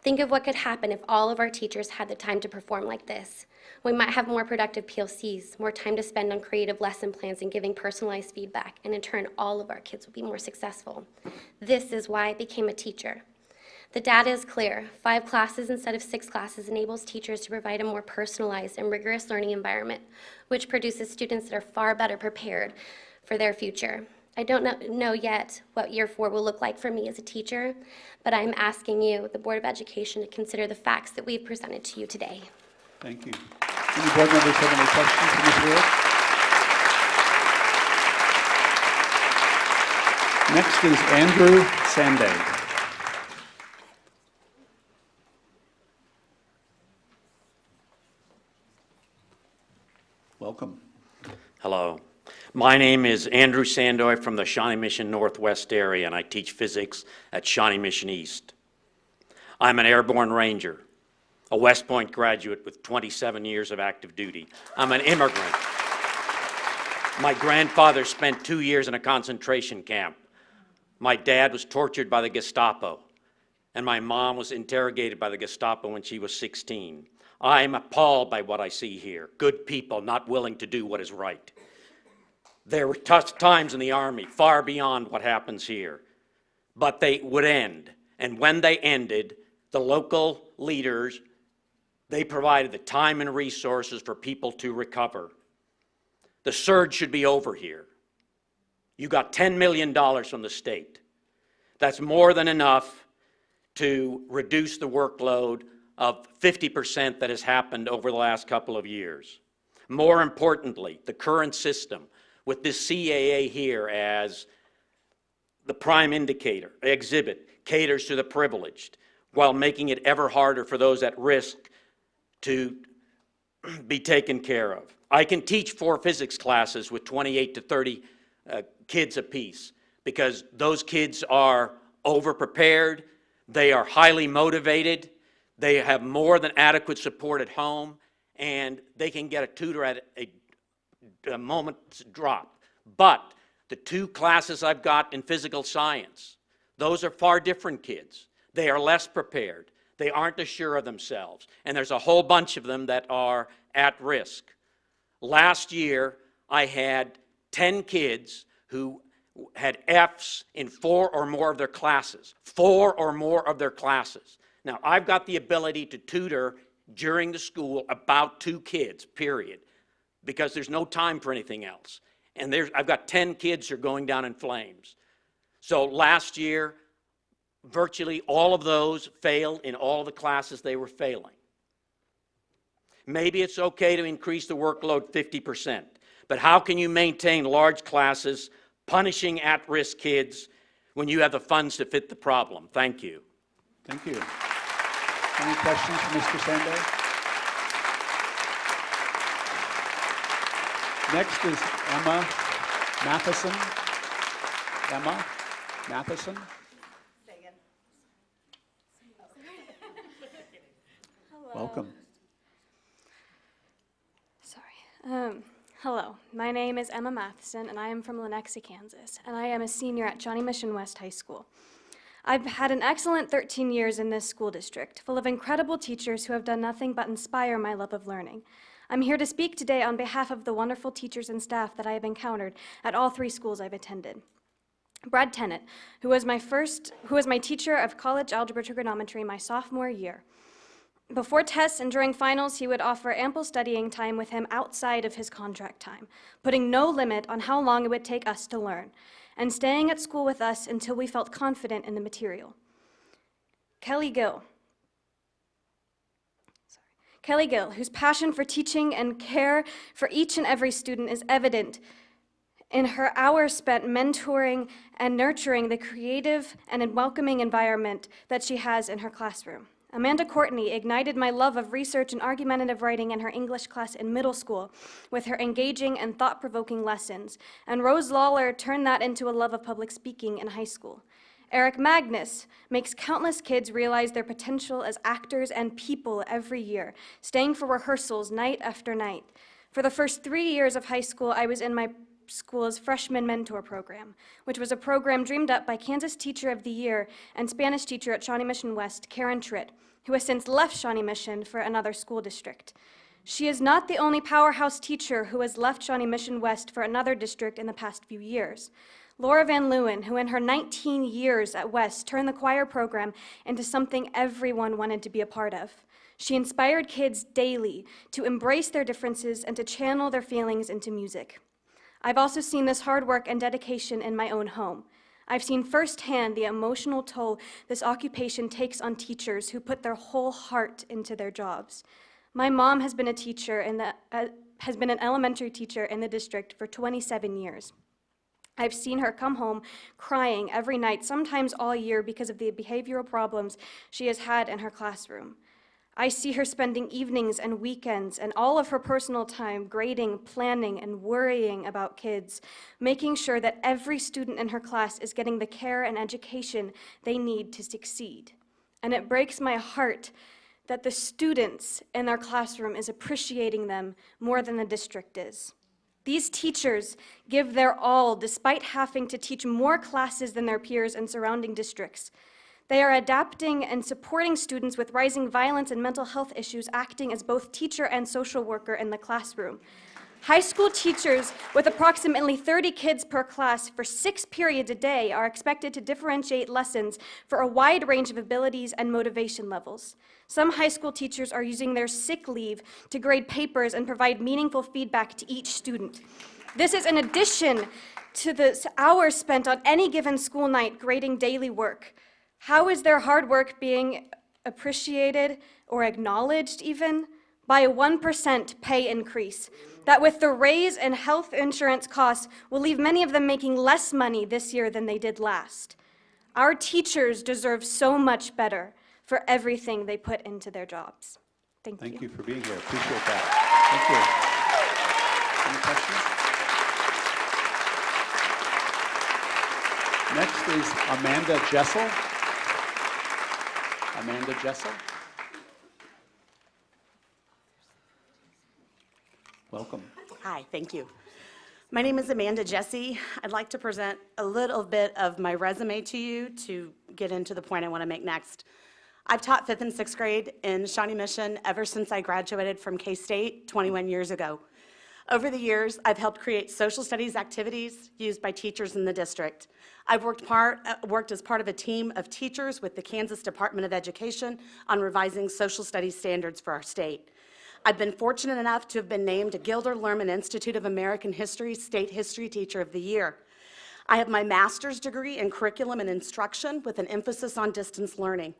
Think of what could happen if all of our teachers had the time to perform like this. We might have more productive PLCs, more time to spend on creative lesson plans and giving personalized feedback, and in turn, all of our kids will be more successful. This is why I became a teacher. The data is clear. 5 classes instead of 6 classes enables teachers to provide a more personalized and rigorous learning environment, which produces students that are far better prepared for their future. I don't know yet what year 4 will look like for me as a teacher, but I'm asking you, the Board of Education, to consider the facts that we've presented to you today. Thank you. Any board members have any questions for Ms. Wood? Next is Andrew Sandow. Welcome. Hello. My name is Andrew Sandow from the Shawnee Mission Northwest area, and I teach physics at Shawnee Mission East. I'm an airborne ranger, a West Point graduate with 27 years of active duty. I'm an immigrant. My grandfather spent 2 years in a concentration camp. My dad was tortured by the Gestapo, and my mom was interrogated by the Gestapo when she was 16. I am appalled by what I see here. Good people not willing to do what is right. There were tough times in the Army, far beyond what happens here, but they would end. And when they ended, the local leaders, they provided the time and resources for people to recover. The surge should be over here. You got $10 million from the state. That's more than enough to reduce the workload of 50% that has happened over the last couple of years. More importantly, the current system, with this CAA here as the prime indicator, exhibit, caters to the privileged, while making it ever harder for those at risk to be taken care of. I can teach 4 physics classes with 28 to 30 kids apiece, because those kids are over-prepared, they are highly motivated, they have more than adequate support at home, and they can get a tutor at a moment's drop. But the 2 classes I've got in physical science, those are far different kids. They are less prepared. They aren't as sure of themselves. And there's a whole bunch of them that are at risk. Last year, I had 10 kids who had Fs in 4 or more of their classes. 4 or more of their classes. Now, I've got the ability to tutor during the school about 2 kids, period, because there's no time for anything else. And I've got 10 kids who are going down in flames. So last year, virtually all of those failed in all the classes they were failing. Maybe it's okay to increase the workload 50%, but how can you maintain large classes, punishing at-risk kids, when you have the funds to fit the problem? Thank you. Thank you. Any questions for Mr. Sandow? Next is Emma Mathison. Emma Mathison. Welcome. Hello, my name is Emma Mathison, and I am from Lenexa, Kansas, and I am a senior at Shawnee Mission West High School. I've had an excellent 13 years in this school district, full of incredible teachers who have done nothing but inspire my love of learning. I'm here to speak today on behalf of the wonderful teachers and staff that I have encountered at all 3 schools I've attended. Brad Tennant, who was my teacher of college algebra trigonometry my sophomore year. Before tests and during finals, he would offer ample studying time with him outside of his contract time, putting no limit on how long it would take us to learn, and staying at school with us until we felt confident in the material. Kelly Gill, whose passion for teaching and care for each and every student is evident in her hours spent mentoring and nurturing the creative and welcoming environment that she has in her classroom. Amanda Courtney ignited my love of research and argumentative writing in her English class in middle school with her engaging and thought-provoking lessons, and Rose Lawler turned that into a love of public speaking in high school. Eric Magnus makes countless kids realize their potential as actors and people every year, staying for rehearsals night after night. For the first 3 years of high school, I was in my school's freshman mentor program, which was a program dreamed up by Kansas Teacher of the Year and Spanish teacher at Shawnee Mission West, Karen Tritt, who has since left Shawnee Mission for another school district. She is not the only powerhouse teacher who has left Shawnee Mission West for another district in the past few years. Laura Van Leeuwen, who in her 19 years at West turned the choir program into something everyone wanted to be a part of. She inspired kids daily to embrace their differences and to channel their feelings into music. I've also seen this hard work and dedication in my own home. I've seen firsthand the emotional toll this occupation takes on teachers who put their whole heart into their jobs. My mom has been an elementary teacher in the district for 27 years. I've seen her come home crying every night, sometimes all year, because of the behavioral problems she has had in her classroom. I see her spending evenings and weekends and all of her personal time grading, planning, and worrying about kids, making sure that every student in her class is getting the care and education they need to succeed. And it breaks my heart that the students in their classroom is appreciating them more than the district is. These teachers give their all despite having to teach more classes than their peers in surrounding districts. They are adapting and supporting students with rising violence and mental health issues, acting as both teacher and social worker in the classroom. High school teachers with approximately 30 kids per class for 6 periods a day are expected to differentiate lessons for a wide range of abilities and motivation levels. Some high school teachers are using their sick leave to grade papers and provide meaningful feedback to each student. This is in addition to the hours spent on any given school night grading daily work. How is their hard work being appreciated or acknowledged even? By a 1% pay increase, that with the raise in health insurance costs will leave many of them making less money this year than they did last. Our teachers deserve so much better for everything they put into their jobs. Thank you. Thank you for being here. Appreciate that. Thank you. Any questions? Next is Amanda Jessel. Amanda Jessel. Welcome. Hi, thank you. My name is Amanda Jesse. I'd like to present a little bit of my resume to you to get into the point I want to make next. I've taught 5th and 6th grade in Shawnee Mission ever since I graduated from K-State 21 years ago. Over the years, I've helped create social studies activities used by teachers in the district. I've worked as part of a team of teachers with the Kansas Department of Education on revising social studies standards for our state. I've been fortunate enough to have been named a Gilder Lerman Institute of American History State History Teacher of the Year. I have my master's degree in curriculum and instruction with an emphasis on distance learning.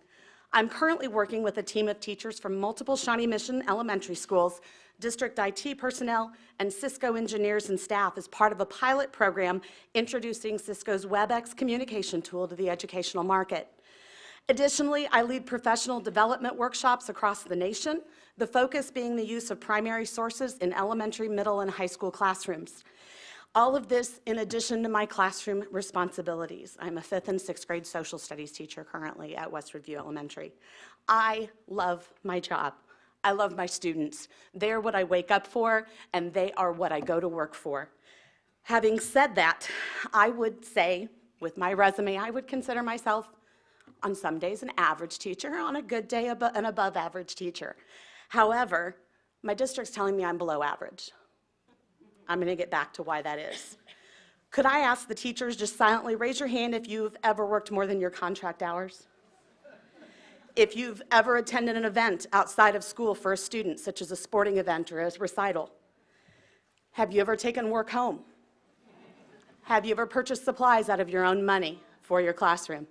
I'm currently working with a team of teachers from multiple Shawnee Mission elementary schools, district IT personnel, and Cisco engineers and staff as part of a pilot program introducing Cisco's WebEx communication tool to the educational market. Additionally, I lead professional development workshops across the nation, the focus being the use of primary sources in elementary, middle, and high school classrooms. All of this in addition to my classroom responsibilities. I'm a 5th and 6th grade social studies teacher currently at Westwood View Elementary. I love my job. I love my students. They're what I wake up for, and they are what I go to work for. Having said that, I would say, with my resume, I would consider myself on some days an average teacher, on a good day an above average teacher. However, my district's telling me I'm below average. I'm going to get back to why that is. Could I ask the teachers just silently raise your hand if you've ever worked more than your contract hours? If you've ever attended an event outside of school for a student, such as a sporting event or a recital? Have you ever taken work home? Have you ever purchased supplies out of your own money for your classroom?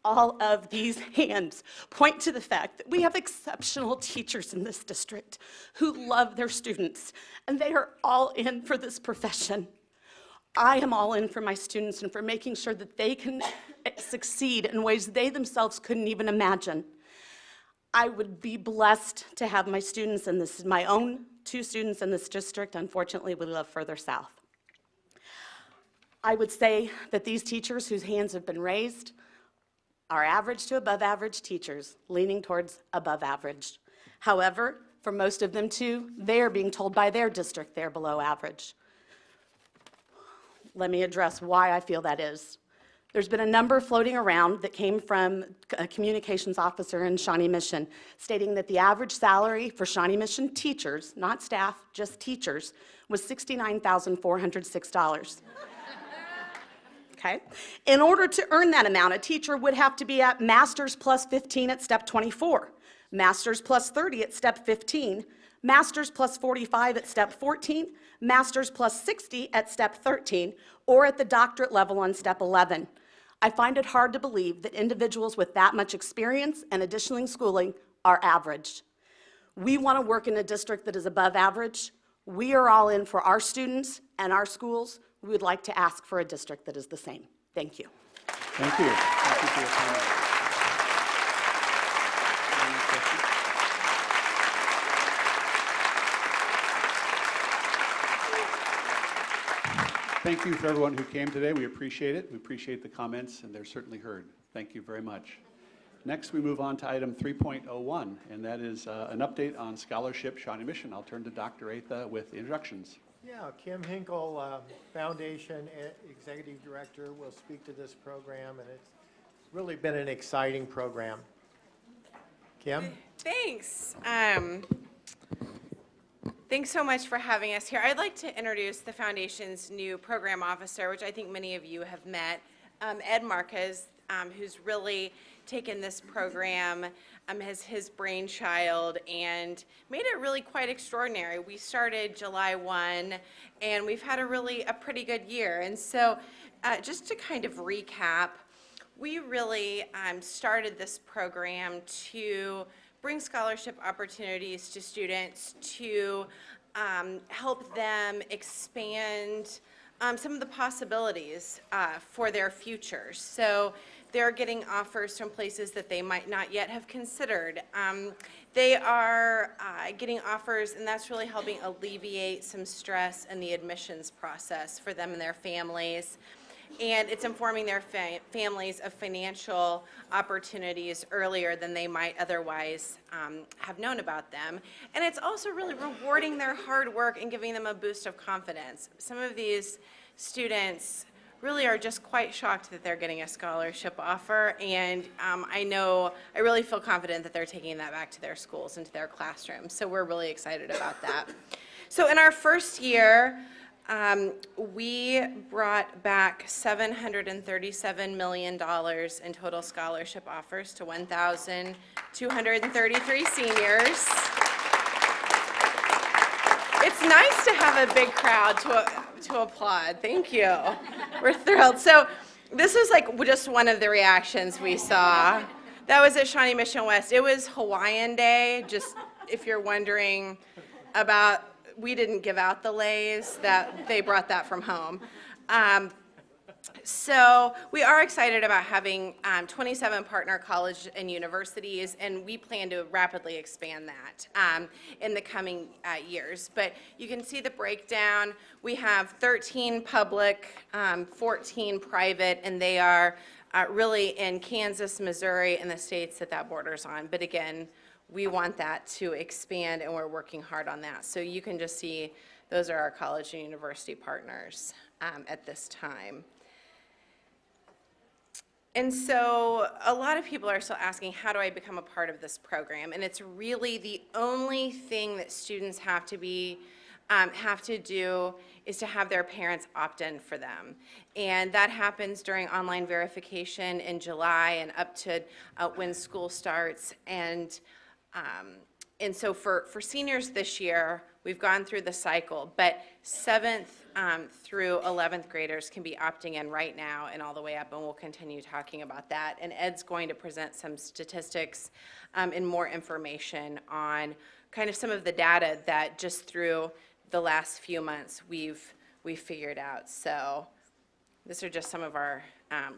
All of these hands point to the fact that we have exceptional teachers in this district who love their students, and they are all in for this profession. I am all in for my students and for making sure that they can succeed in ways they themselves couldn't even imagine. I would be blessed to have my students, and this is my own 2 students in this district. Unfortunately, we live further south. I would say that these teachers whose hands have been raised are average to above average teachers, leaning towards above average. However, for most of them too, they are being told by their district they're below average. Let me address why I feel that is. There's been a number floating around that came from a communications officer in Shawnee Mission, stating that the average salary for Shawnee Mission teachers, not staff, just teachers, was $69,406. Okay? In order to earn that amount, a teacher would have to be at master's plus 15 at step 24, master's plus 30 at step 15, master's plus 45 at step 14, master's plus 60 at step 13, or at the doctorate level on step 11. I find it hard to believe that individuals with that much experience and additional schooling are average. We want to work in a district that is above average. We are all in for our students and our schools. We would like to ask for a district that is the same. Thank you. Thank you. Thank you for your comment. Thank you for everyone who came today. We appreciate it. We appreciate the comments, and they're certainly heard. Thank you very much. Next, we move on to item 3.01, and that is an update on scholarship Shawnee Mission. I'll turn to Dr. Atha with introductions. Yeah, Kim Hinkle, Foundation Executive Director, will speak to this program, and it's really been an exciting program. Kim? Thanks. Thanks so much for having us here. I'd like to introduce the Foundation's new program officer, which I think many of you have met, Ed Marquez, who's really taken this program as his brainchild and made it really quite extraordinary. We started July 1, and we've had a pretty good year. And so just to kind of recap, we really started this program to bring scholarship opportunities to students, to help them expand some of the possibilities for their futures. So they're getting offers from places that they might not yet have considered. They are getting offers, and that's really helping alleviate some stress in the admissions process for them and their families. And it's informing their families of financial opportunities earlier than they might otherwise have known about them. And it's also really rewarding their hard work and giving them a boost of confidence. Some of these students really are just quite shocked that they're getting a scholarship offer, and I really feel confident that they're taking that back to their schools and to their classrooms. So we're really excited about that. So in our first year, we brought back $737 million in total scholarship offers to 1,233 seniors. It's nice to have a big crowd to applaud. Thank you. We're thrilled. So this is like just one of the reactions we saw. That was at Shawnee Mission West. It was Hawaiian Day, just if you're wondering about. We didn't give out the leis, that they brought that from home. So we are excited about having 27 partner colleges and universities, and we plan to rapidly expand that in the coming years. But you can see the breakdown. We have 13 public, 14 private, and they are really in Kansas, Missouri, and the states that borders on. But again, we want that to expand, and we're working hard on that. So you can just see those are our college and university partners at this time. And so a lot of people are still asking, how do I become a part of this program? And it's really the only thing that students have to do is to have their parents opt in for them. And that happens during online verification in July and up to when school starts. And so for seniors this year, we've gone through the cycle, but 7th through 11th graders can be opting in right now and all the way up, and we'll continue talking about that. And Ed's going to present some statistics and more information on kind of some of the data that just through the last few months we've figured out. So these are just some of our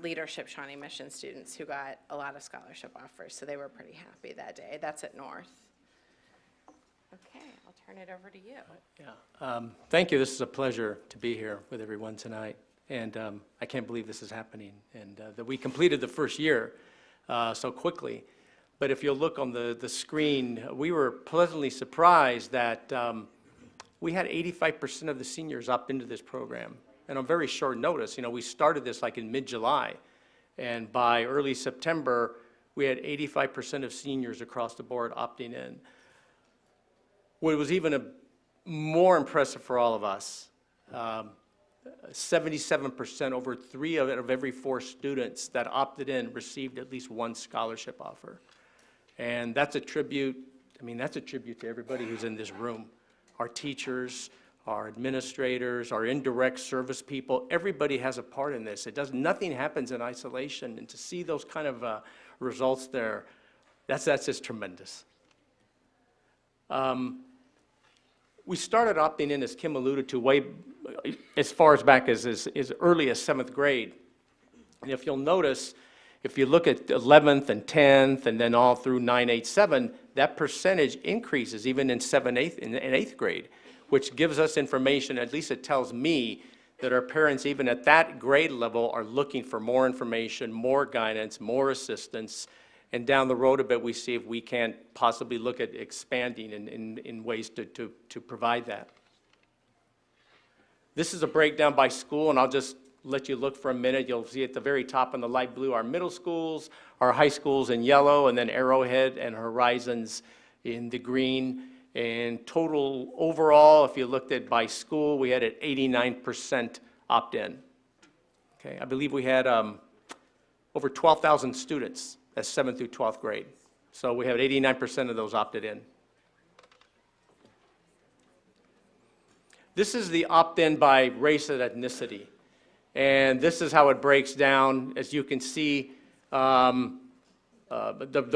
leadership Shawnee Mission students who got a lot of scholarship offers, so they were pretty happy that day. That's at North. Okay, I'll turn it over to you. Thank you. This is a pleasure to be here with everyone tonight, and I can't believe this is happening, and that we completed the first year so quickly. But if you'll look on the screen, we were pleasantly surprised that we had 85% of the seniors opt into this program. And on very short notice, we started this like in mid-July, and by early September, we had 85% of seniors across the board opting in. What was even more impressive for all of us, 77%, over 3 out of every 4 students that opted in received at least one scholarship offer. And that's a tribute, that's a tribute to everybody who's in this room, our teachers, our administrators, our indirect service people. Everybody has a part in this. Nothing happens in isolation, and to see those kind of results there, that's just tremendous. We started opting in, as Kim alluded to, way as far back as early as 7th grade. And if you'll notice, if you look at 11th and 10th and then all through 9, 8, 7, that percentage increases even in 7th, 8th, and 8th grade, which gives us information, at least it tells me, that our parents, even at that grade level, are looking for more information, more guidance, more assistance. And down the road a bit, we see if we can't possibly look at expanding in ways to provide that. This is a breakdown by school, and I'll just let you look for a minute. You'll see at the very top in the light blue our middle schools, our high schools in yellow, and then Arrowhead and Horizons in the green. And total overall, if you looked at by school, we had an 89% opt-in. Okay, I believe we had over 12,000 students at 7th through 12th grade. So we have 89% of those opted in. This is the opt-in by race and ethnicity. And this is how it breaks down. As you can see, the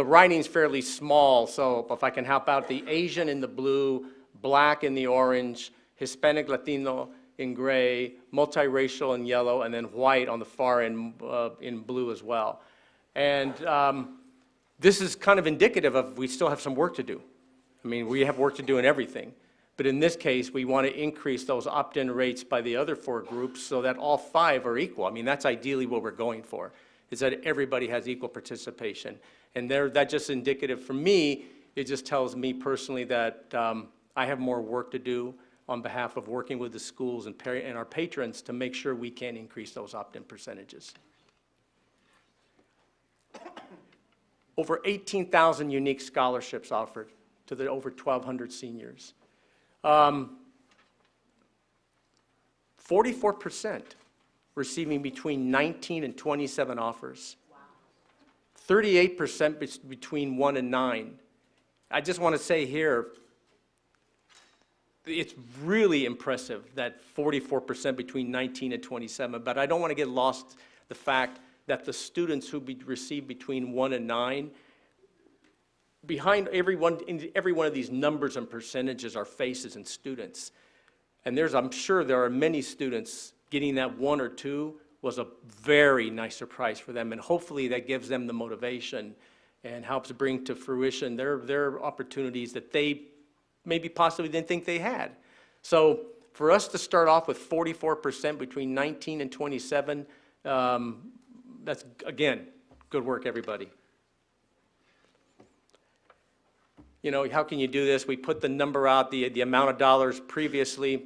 writing's fairly small, so if I can help out, the Asian in the blue, black in the orange, Hispanic Latino in gray, multiracial in yellow, and then white on the far end in blue as well. And this is kind of indicative of we still have some work to do. I mean, we have work to do in everything. But in this case, we want to increase those opt-in rates by the other 4 groups so that all 5 are equal. I mean, that's ideally what we're going for, is that everybody has equal participation. And that's just indicative for me. It just tells me personally that I have more work to do on behalf of working with the schools and our patrons to make sure we can increase those opt-in percentages. Over 18,000 unique scholarships offered to the over 1,200 seniors. 44% receiving between 19 and 27 offers. 38% between 1 and 9. I just want to say here, it's really impressive that 44% between 19 and 27, but I don't want to get lost the fact that the students who receive between 1 and 9, behind every one of these numbers and percentages are faces and students. And I'm sure there are many students getting that 1 or 2 was a very nice surprise for them, and hopefully that gives them the motivation and helps bring to fruition their opportunities that they maybe possibly didn't think they had. So for us to start off with 44% between 19 and 27, that's, again, good work, everybody. You know, how can you do this? We put the number out, the amount of dollars previously,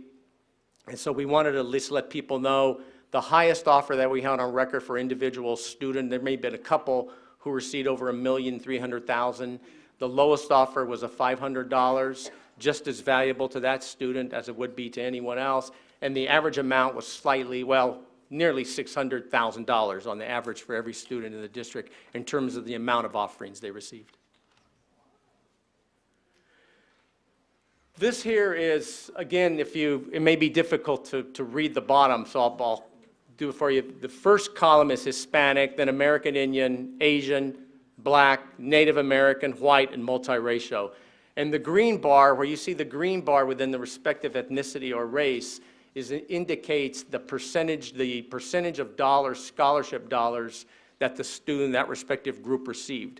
and so we wanted to at least let people know the highest offer that we had on record for individual student, there may have been a couple who received over $1,300,000. The lowest offer was a $500, just as valuable to that student as it would be to anyone else, and the average amount was slightly, well, nearly $600,000 on the average for every student in the district in terms of the amount of offerings they received. This here is, again, it may be difficult to read the bottom, so I'll do it for you. The first column is Hispanic, then American Indian, Asian, Black, Native American, white, and multiracial. And the green bar, where you see the green bar within the respective ethnicity or race, indicates the percentage of dollars, scholarship dollars, that the student, that respective group received.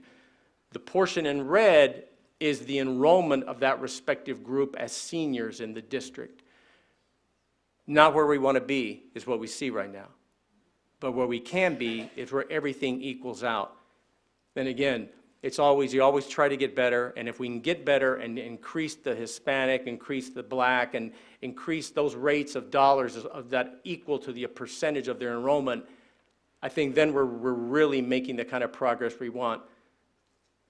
The portion in red is the enrollment of that respective group as seniors in the district. Not where we want to be is what we see right now. But where we can be is where everything equals out. And again, you always try to get better, and if we can get better and increase the Hispanic, increase the Black, and increase those rates of dollars of that equal to the percentage of their enrollment, I think then we're really making the kind of progress we want.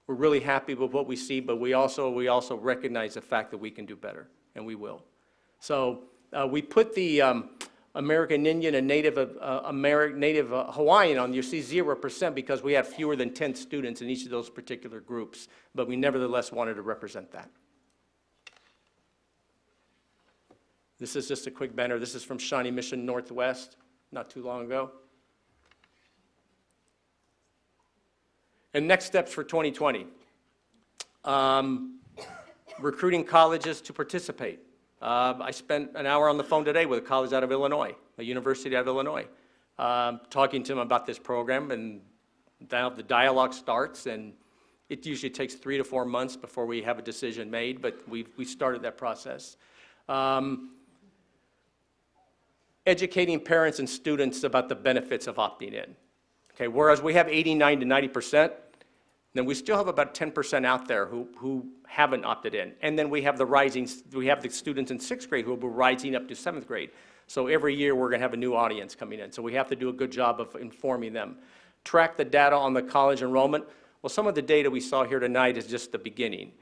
We're really happy with what we see, but we also recognize the fact that we can do better, and we will. So we put the American Indian and Native Hawaiian on. You see 0% because we have fewer than 10 students in each of those particular groups, but we nevertheless wanted to represent that. This is just a quick banner. This is from Shawnee Mission Northwest, not too long ago. And next steps for 2020. Recruiting colleges to participate. I spent an hour on the phone today with a college out of Illinois, a university out of Illinois, talking to them about this program, and now the dialogue starts, and it usually takes 3 to 4 months before we have a decision made, but we started that process. Educating parents and students about the benefits of opting in. Okay, whereas we have 89 to 90%, then we still have about 10% out there who haven't opted in. And then we have the students in 6th grade who will be rising up to 7th grade. So every year, we're going to have a new audience coming in. So we have to do a good job of informing them. Track the data on the college enrollment. Well, some of the data we saw here tonight is just the beginning.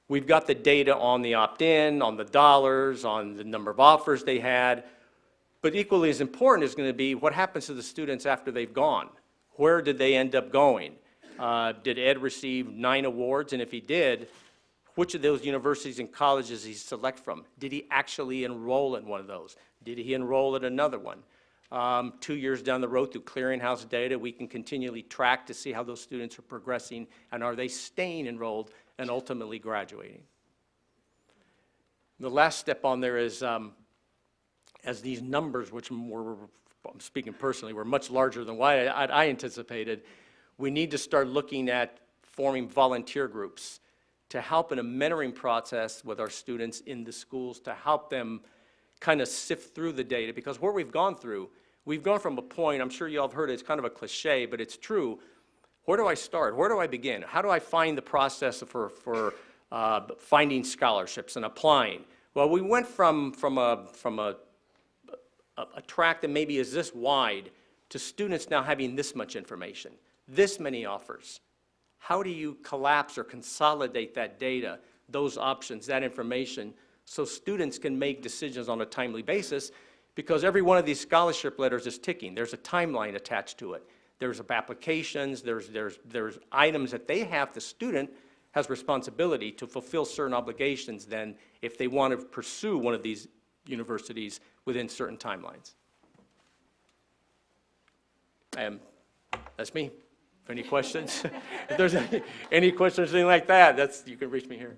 We've got the data on the opt-in, on the dollars, on the number of offers they had. But equally as important is going to be what happens to the students after they've gone. Where did they end up going? Did Ed receive 9 awards? And if he did, which of those universities and colleges did he select from? Did he actually enroll in one of those? Did he enroll in another one? 2 years down the road through clearinghouse data, we can continually track to see how those students are progressing and are they staying enrolled and ultimately graduating. The last step on there is as these numbers, which were, I'm speaking personally, were much larger than what I anticipated, we need to start looking at forming volunteer groups to help in a mentoring process with our students in the schools to help them kind of sift through the data. Because where we've gone through, we've gone from a point, I'm sure you all have heard it, it's kind of a cliche, but it's true. Where do I start? Where do I begin? How do I find the process for finding scholarships and applying? Well, we went from a track that maybe is this wide to students now having this much information, this many offers. How do you collapse or consolidate that data, those options, that information, so students can make decisions on a timely basis? Because every one of these scholarship letters is ticking. There's a timeline attached to it. There's applications, there's items that they have, the student has responsibility to fulfill certain obligations then if they want to pursue one of these universities within certain timelines. That's me. Any questions? If there's any questions or anything like that, you can reach me here.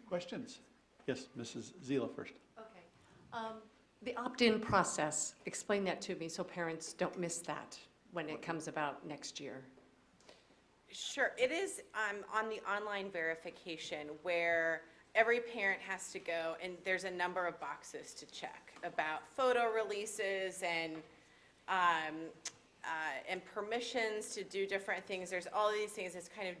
Questions? Yes, Mrs. Zila first. Okay. The opt-in process, explain that to me so parents don't miss that when it comes about next year. Sure. It is on the online verification where every parent has to go, and there's a number of boxes to check about photo releases and permissions to do different things. There's all of these things. It's kind of,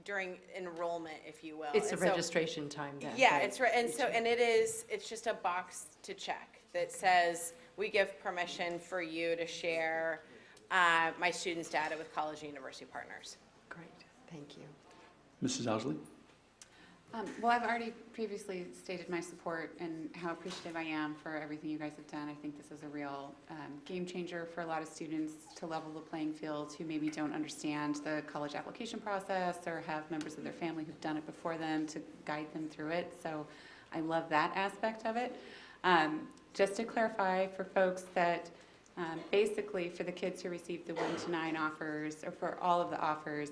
during enrollment, if you will. It's a registration time then. Yeah, right? it's right. And it's just a box to check that says, we give permission for you to share my students' data with college and university partners. Great, thank you. Mrs. Owsley? Well, I've already previously stated my support and how appreciative I am for everything you guys have done. I think this is a real game changer for a lot of students to level the playing field who maybe don't understand the college application process or have members of their family who've done it before them to guide them through it. So I love that aspect of it. Just to clarify for folks that basically for the kids who received the 1 to 9 offers, or for all of the offers,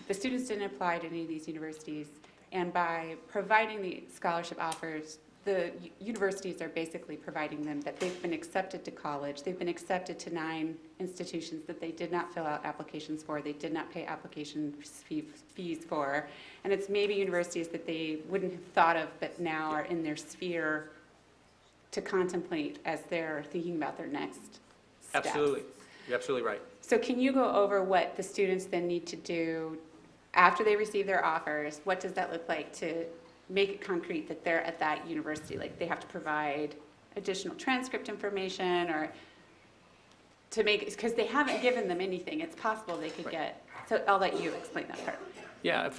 the students didn't apply to any of these universities. And by providing the scholarship offers, the universities are basically providing them that they've been accepted to college. They've been accepted to 9 institutions that they did not fill out applications for, they did not pay application fees for. And it's maybe universities that they wouldn't have thought of, but now are in their sphere to contemplate as they're thinking about their next steps. Absolutely. You're absolutely right. So can you go over what the students then need to do after they receive their offers? What does that look like to make it concrete that they're at that university? Like they have to provide additional transcript information or to make, because they haven't given them anything. It's possible they could get, so I'll let you explain that part. Yeah,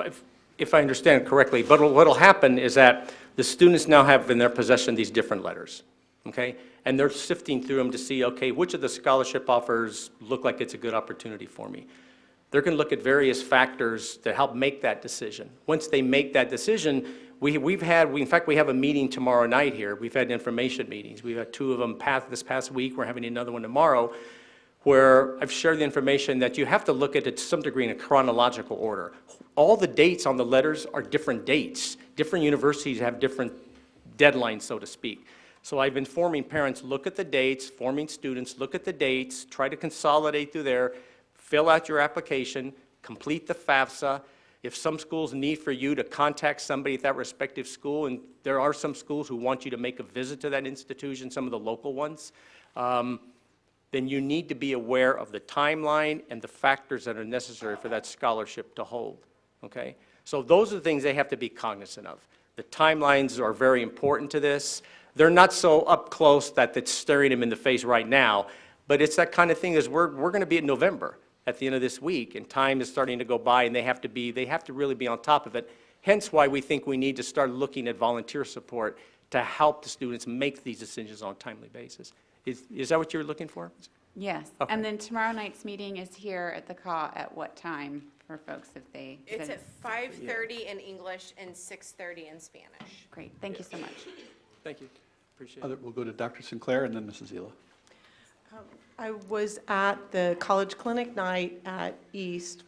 if I understand correctly, but what'll happen is that the students now have in their possession these different letters, okay? And they're sifting through them to see, okay, which of the scholarship offers look like it's a good opportunity for me. They're going to look at various factors to help make that decision. Once they make that decision, in fact, we have a meeting tomorrow night here. We've had information meetings. We've had 2 of them this past week. We're having another one tomorrow where I've shared the information that you have to look at it to some degree in a chronological order. All the dates on the letters are different dates. Different universities have different deadlines, so to speak. So I've been informing parents, look at the dates, forming students, look at the dates, try to consolidate through there, fill out your application, complete the FAFSA. If some schools need for you to contact somebody at that respective school, and there are some schools who want you to make a visit to that institution, some of the local ones, then you need to be aware of the timeline and the factors that are necessary for that scholarship to hold, okay? So those are the things they have to be cognizant of. The timelines are very important to this. They're not so up close that it's staring them in the face right now, but it's that kind of thing is we're going to be in November at the end of this week, and time is starting to go by, and they have to really be on top of it. Hence why we think we need to start looking at volunteer support to help the students make these decisions on a timely basis. Is that what you're looking for? Yes, Okay. and then tomorrow night's meeting is here at the call at what time for folks if they? It's at 5:30 in English and 6:30 in Spanish. Great, thank you so much. Thank you. Appreciate it. We'll go to Dr. Sinclair and then Mrs. Zila. I was at the college clinic night at East,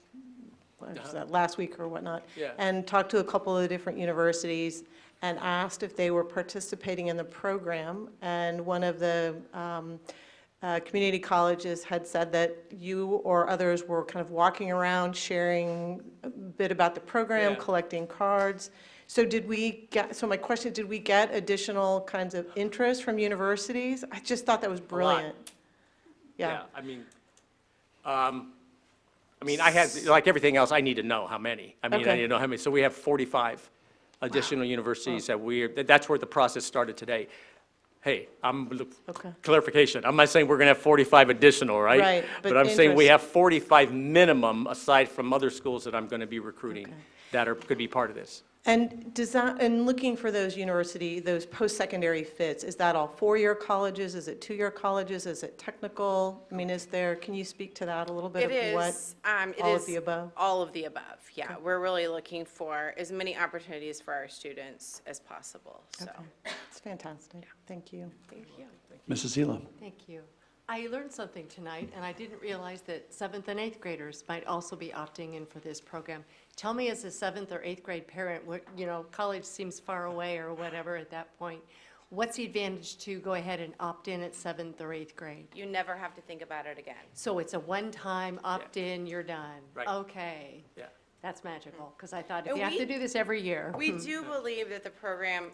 what was that, last week or whatnot? Yeah. And talked to a couple of different universities and asked if they were participating in the program. And one of the community colleges had said that you or others were kind of walking around, sharing a bit about the program, Yeah. collecting cards. So so my question, did we get additional kinds of interest from universities? I just thought that was brilliant. Yeah. I had, like everything else, I need to know how many. I Okay. need to know how many. So we have 45 additional universities that's where the process started today. Hey, clarification, I'm not saying we're going to have 45 additional, right? Right, but I'm saying we interest. have 45 minimum, aside from other schools that I'm going to be recruiting that could be part of this. And and looking for those those post-secondary fits, is that all four-year colleges? Is it two-year colleges? Is it technical? I mean, can you speak to that a little bit? It of what, is. all of the above? All of the above, yeah. We're really looking for as many opportunities for our students as possible, so. Okay. It's fantastic. Thank you. Thank you. Mrs. Zila. Thank you. I learned something tonight, and I didn't realize that 7th and 8th graders might also be opting in for this program. Tell me, as a 7th or 8th grade parent, college seems far away or whatever at that point, what's the advantage to go ahead and opt in at 7th or 8th grade? You never have to think about it again. So it's a one-time opt-in, you're done? Right. Okay. Yeah. That's magical, because I thought if And you have to do this every year. We do believe that the program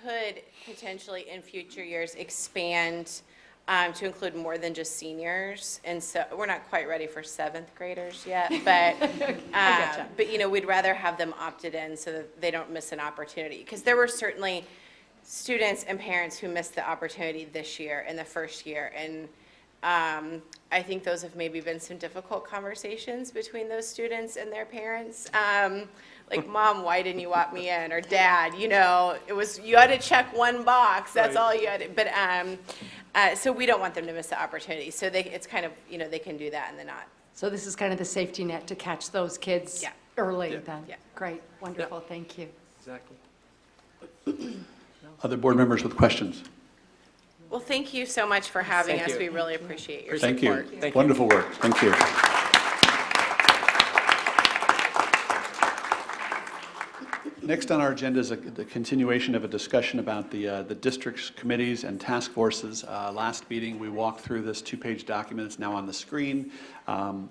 could potentially, in future years, expand to include more than just seniors. And so, we're not quite ready for 7th graders yet, but, we'd rather have them opted in so that they don't miss an opportunity. Because there were certainly students and parents who missed the opportunity this year, in the first year. And I think those have maybe been some difficult conversations between those students and their parents. Like, Mom, why didn't you opt me in? Or Dad, you had to check one box, that's all you had to, but, so we don't want them to miss the opportunity. So it's kind of, they can do that and then not. So this is kind of the safety net to catch those kids early then? Yeah. Great, wonderful, thank you. Exactly. Other board members with questions? Well, thank you so much for having Thank us. you. We really appreciate your Thank support. you. Wonderful work. Thank you. Next on our agenda is the continuation of a discussion about the district's committees and task forces. Last meeting, we walked through this two-page document. It's now on the screen.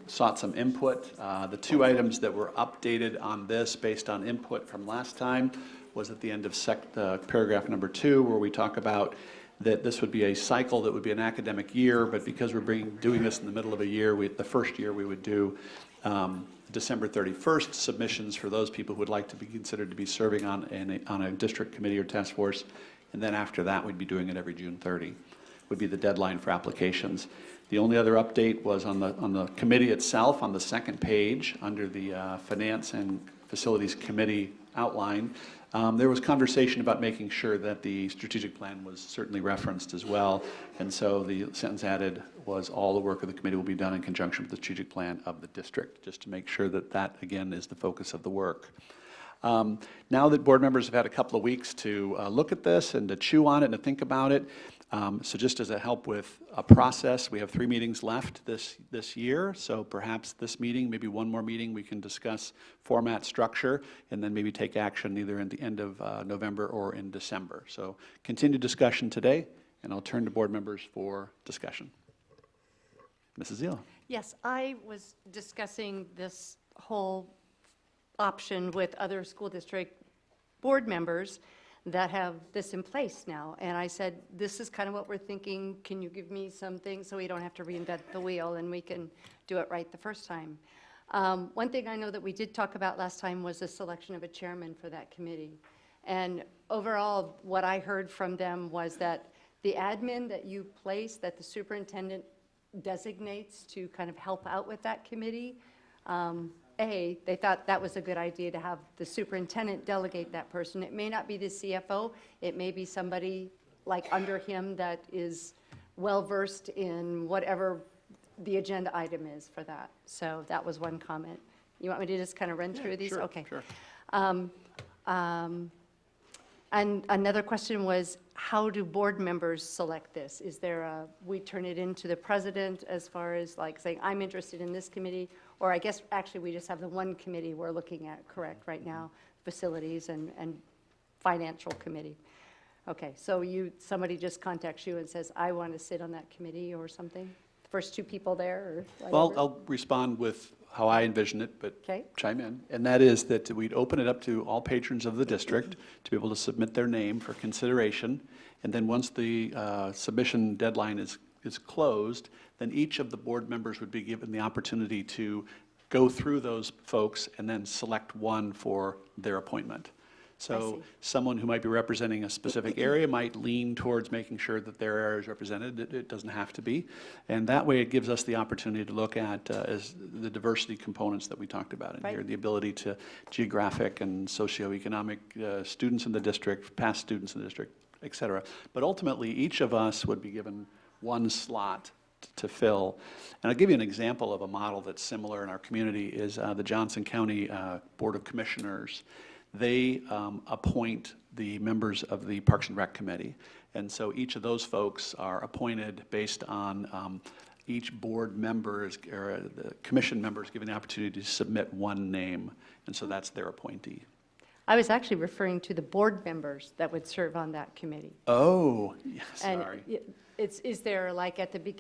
Sought some input. The two items that were updated on this based on input from last time was at the end of paragraph number 2, where we talk about that this would be a cycle that would be an academic year, but because we're doing this in the middle of a year, the first year we would do December 31st submissions for those people who would like to be considered to be serving on a district committee or task force, and then after that we'd be doing it every June 30 would be the deadline for applications. The only other update was on the committee itself, on the second page under the Finance and Facilities Committee outline. There was conversation about making sure that the strategic plan was certainly referenced as well, and so the sentence added was all the work of the committee will be done in conjunction with the strategic plan of the district, just to make sure that that, again, is the focus of the work. Now that board members have had a couple of weeks to look at this and to chew on it and to think about it, so just as a help with a process, we have 3 meetings left this year, so perhaps this meeting, maybe one more meeting, we can discuss format, structure, and then maybe take action either at the end of November or in December. So continued discussion today, and I'll turn to board members for discussion. Mrs. Zila. Yes, I was discussing this whole option with other school district board members that have this in place now. And I said, this is kind of what we're thinking. Can you give me something so we don't have to reinvent the wheel and we can do it right the first time? One thing I know that we did talk about last time was the selection of a chairman for that committee. And overall, what I heard from them was that the admin that you place, that the superintendent designates to kind of help out with that committee, they thought that was a good idea to have the superintendent delegate that person. It may not be the CFO, it may be somebody like under him that is well-versed in whatever the agenda item is for that. So that was one comment. You want me to just kind of run through these? Sure, Okay. sure. And another question was, how do board members select this? Is there we turn it into the president as far as like saying, I'm interested in this committee? Or I guess actually we just have the one committee we're looking at, correct, right now, facilities and financial committee. Okay, so somebody just contacts you and says, I want to sit on that committee or something? First two people there or whatever? Well, I'll respond with how I envision it, but Okay. chime in. And that is that we'd open it up to all patrons of the district to be able to submit their name for consideration. And then once the submission deadline is closed, then each of the board members would be given the opportunity to go through those folks and then select one for their appointment. So someone who might be representing a specific area might lean towards making sure that their area is represented. It doesn't have to be. And that way it gives us the opportunity to look at as the diversity components that we talked about in here, the ability to geographic and socioeconomic students in the district, past students in the district, et cetera. But ultimately, each of us would be given one slot to fill. And I'll give you an example of a model that's similar in our community is the Johnson County Board of Commissioners. They appoint the members of the Parks and Rec Committee. And so each of those folks are appointed based on each board member or the commission member is given the opportunity to submit one name. And so that's their appointee. I was actually referring to the board members that would serve on that committee. Oh, yeah, sorry. And is there like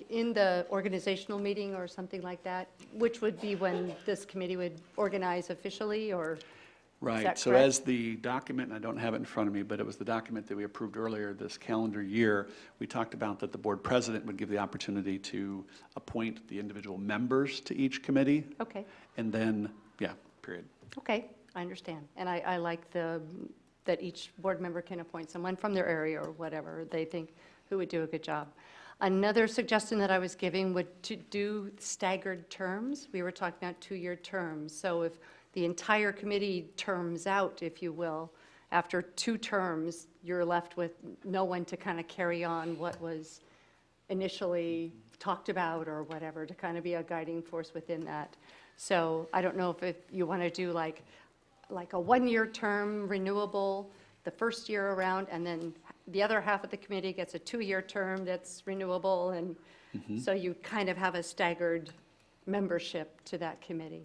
in the organizational meeting or something like that, which would be when this committee would organize officially or? Right, so as the document, and I don't have it in front of me, but it was the document that we approved earlier this calendar year, we talked about that the board president would give the opportunity to appoint the individual members to each committee. Okay. And then, yeah, period. Okay, I understand. And I like that each board member can appoint someone from their area or whatever they think who would do a good job. Another suggestion that I was giving would to do staggered terms. We were talking about 2-year terms. So if the entire committee terms out, if you will, after 2 terms, you're left with no one to kind of carry on what was initially talked about or whatever, to kind of be a guiding force within that. So I don't know if you want to do like a 1-year term renewable the first year around, and then the other half of the committee gets a 2-year term that's renewable, and so you kind of have a staggered membership to that committee.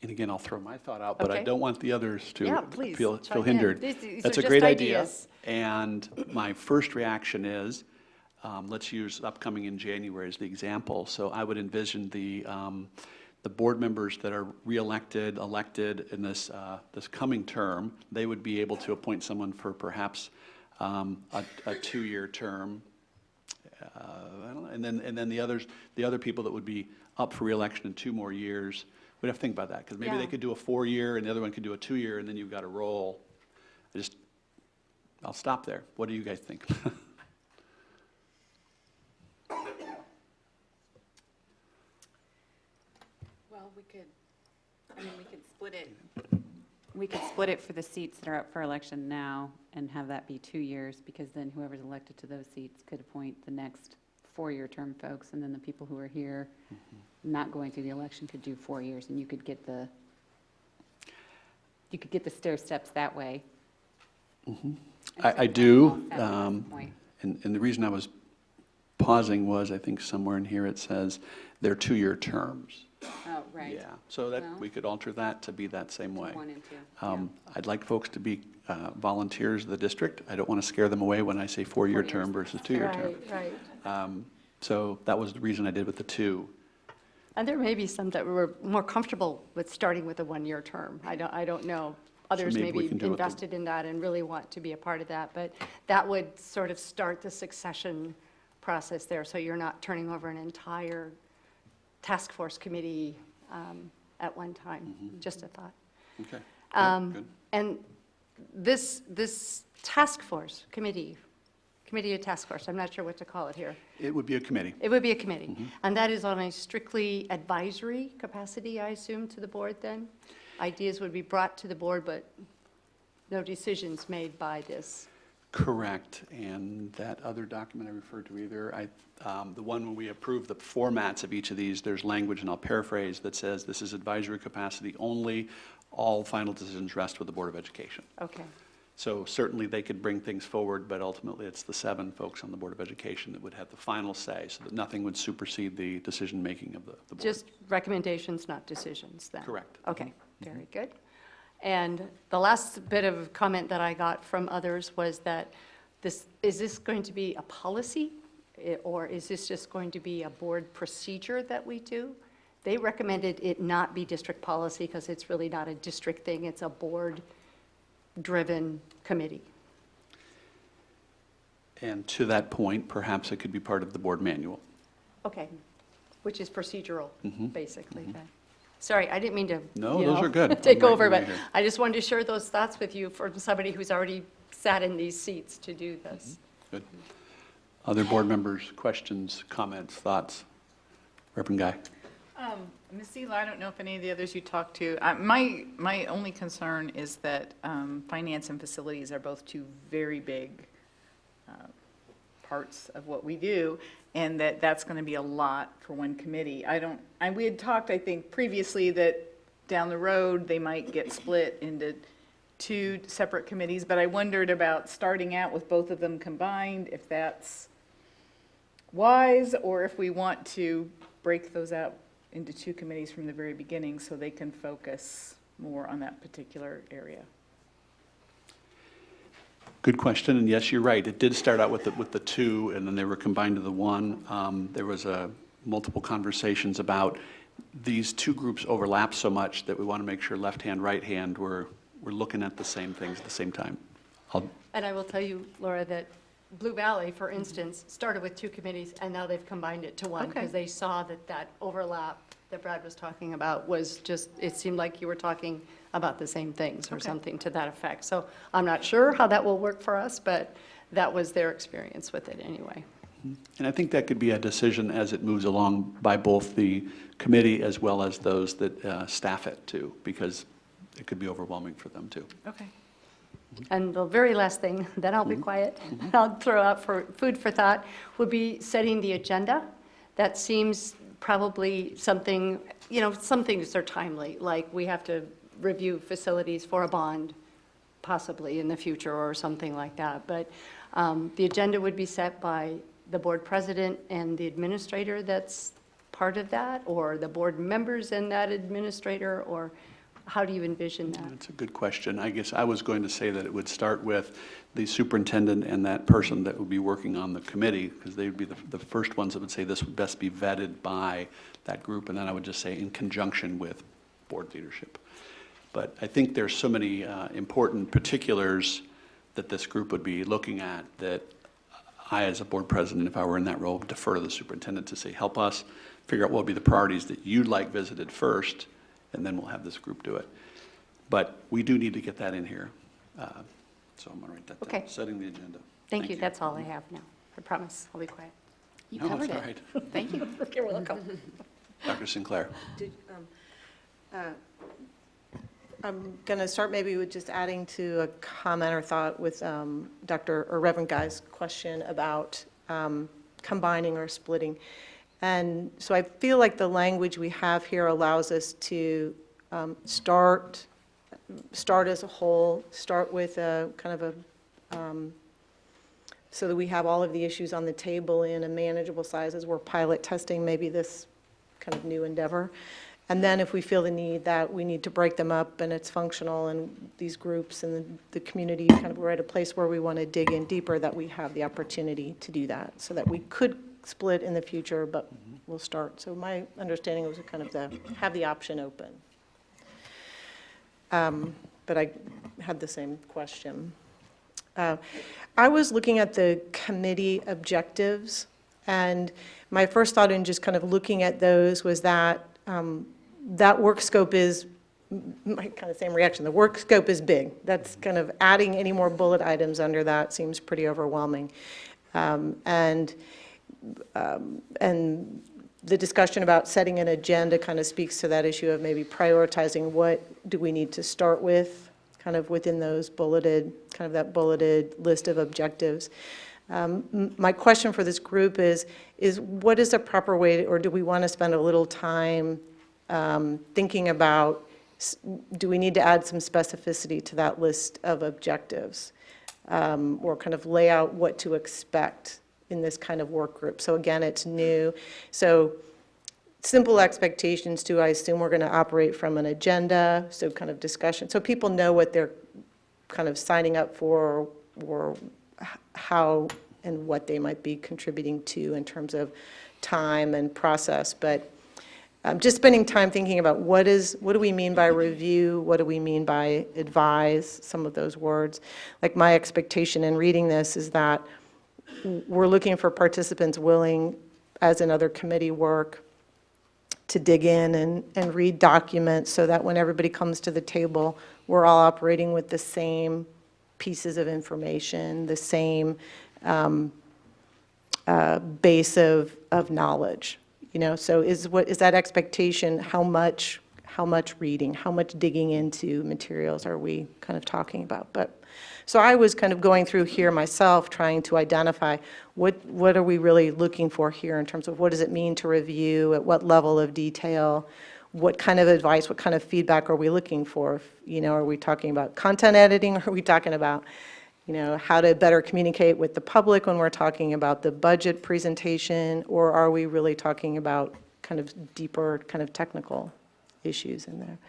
And again, I'll throw my thought out, but I Okay. don't want the others to Yeah, please, feel chime in. hindered. These That's are a just great idea. ideas. And my first reaction is, let's use upcoming in January as the example. So I would envision the board members that are re-elected, elected in this coming term, they would be able to appoint someone for perhaps a 2-year term. I don't know. And then the other people that would be up for re-election in 2 more years. We'd have to think about that, because maybe they could do a 4-year and the other one could do a 2-year, and then you've got a roll. I'll stop there. What do you guys think? Well, we could split it. We could split it for the seats that are up for election now and have that be 2 years, because then whoever's elected to those seats could appoint the next 4-year term folks, and then the people who are here not going through the election could do 4 years, and you could get the stair steps that way. I do, and the reason I was pausing was, I think somewhere in here it says they're 2-year terms. Oh, right. Yeah, so that, Well, we could alter that to be that same way. 1 and 2, I'd like folks to be volunteers of the district. I don't want to scare them away when I say 4-year term versus 2-year term. Right. So that was the reason I did with the 2. And there may be some that were more comfortable with starting with a 1-year term. I don't know. Others may maybe we be can do it the- invested in that and really want to be a part of that. But that would sort of start the succession process there. So you're not turning over an entire task force committee at one time. Just a thought. Okay, Um, good. And this task force, committee or task force, I'm not sure what to call it here. It would be a committee. It would be a committee. And that is on a strictly advisory capacity, I assume, to the board then? Ideas would be brought to the board, but no decisions made by this. Correct. And that other document I referred to either, the one when we approve the formats of each of these, there's language, and I'll paraphrase, that says this is advisory capacity only. All final decisions rest with the Board of Education. Okay. So certainly they could bring things forward, but ultimately it's the 7 folks on the Board of Education that would have the final say, so that nothing would supersede the decision-making of the board. Just recommendations, not decisions then? Correct. Okay, very good. And the last bit of comment that I got from others was that is this going to be a policy, or is this just going to be a board procedure that we do? They recommended it not be district policy because it's really not a district thing, it's a board-driven committee. And to that point, perhaps it could be part of the board manual. Okay, which is procedural, basically. Then. Sorry, I didn't mean to No, those are good. take I'm over, right but here. I just wanted to share those thoughts with you from somebody who's already sat in these seats to do this. Good. Other board members, questions, comments, thoughts? Reverend Guy. Ms. Seela, I don't know if any of the others you talked to, my only concern is that finance and facilities are both two very big parts of what we do, and that's going to be a lot for one committee. We had talked, I think, previously that down the road, they might get split into 2 separate committees, but I wondered about starting out with both of them combined, if that's wise, or if we want to break those out into 2 committees from the very beginning so they can focus more on that particular area. Good question, and yes, you're right. It did start out with the 2, and then they were combined to the 1. There was multiple conversations about these 2 groups overlap so much that we want to make sure left hand, right hand, we're looking at the same things at the same time. And I will tell you, Laura, that Blue Valley, for instance, started with 2 committees, and now they've combined it to 1 because they saw that overlap that Brad was talking about was just, it seemed like you were talking about the same things or something to that effect. So I'm not sure how that will work for us, but that was their experience with it anyway. And I think that could be a decision as it moves along by both the committee as well as those that staff it too, because it could be overwhelming for them too. Okay. And the very last thing, then I'll be quiet, I'll throw out for food for thought, would be setting the agenda. That seems probably something, some things are timely, like we have to review facilities for a bond, possibly in the future or something like that. But the agenda would be set by the board president and the administrator that's part of that, or the board members and that administrator, or how do you envision that? That's a good question. I guess I was going to say that it would start with the superintendent and that person that would be working on the committee, because they would be the first ones that would say this would best be vetted by that group, and then I would just say in conjunction with board leadership. But I think there's so many important particulars that this group would be looking at that I, as a board president, if I were in that role, would defer to the superintendent to say, help us figure out what would be the priorities that you'd like visited first, and then we'll have this group do it. But we do need to get that in here. So I'm going to write that down. Setting the agenda. Thank you. That's all I have now. I promise I'll be quiet. You No, covered it's it. all right. Thank you. You're welcome. Dr. Sinclair. I'm going to start maybe with just adding to a comment or thought with Dr. or Reverend Guy's question about combining or splitting. And so I feel like the language we have here allows us to start as a whole, start with a kind of a, so that we have all of the issues on the table in a manageable size as we're pilot testing maybe this kind of new endeavor. And then if we feel the need that we need to break them up and it's functional and these groups and the community kind of we're at a place where we want to dig in deeper, that we have the opportunity to do that, so that we could split in the future, but we'll start. So my understanding was kind of have the option open. But I had the same question. I was looking at the committee objectives, and my first thought in just kind of looking at those was that that work scope is my kind of same reaction. The work scope is big. That's kind of adding any more bullet items under that seems pretty overwhelming. And the discussion about setting an agenda kind of speaks to that issue of maybe prioritizing what do we need to start with, kind of within those bulleted, kind of that bulleted list of objectives. My question for this group is what is a proper way, or do we want to spend a little time thinking about, do we need to add some specificity to that list of objectives, or kind of lay out what to expect in this kind of work group? So again, it's new. So simple expectations too, I assume we're going to operate from an agenda, so kind of discussion, so people know what they're kind of signing up for, or how and what they might be contributing to in terms of time and process. But just spending time thinking about what do we mean by review, what do we mean by advise, some of those words. Like my expectation in reading this is that we're looking for participants willing, as in other committee work, to dig in and read documents so that when everybody comes to the table, we're all operating with the same pieces of information, the same base of knowledge. You know, so is that expectation, how much reading, how much digging into materials are we kind of talking about? But so I was kind of going through here myself, trying to identify what are we really looking for here in terms of what does it mean to review, at what level of detail, what kind of advice, what kind of feedback are we looking for? You know, are we talking about content editing, or are we talking about, you know, how to better communicate with the public when we're talking about the budget presentation, or are we really talking about kind of deeper kind of technical issues in there?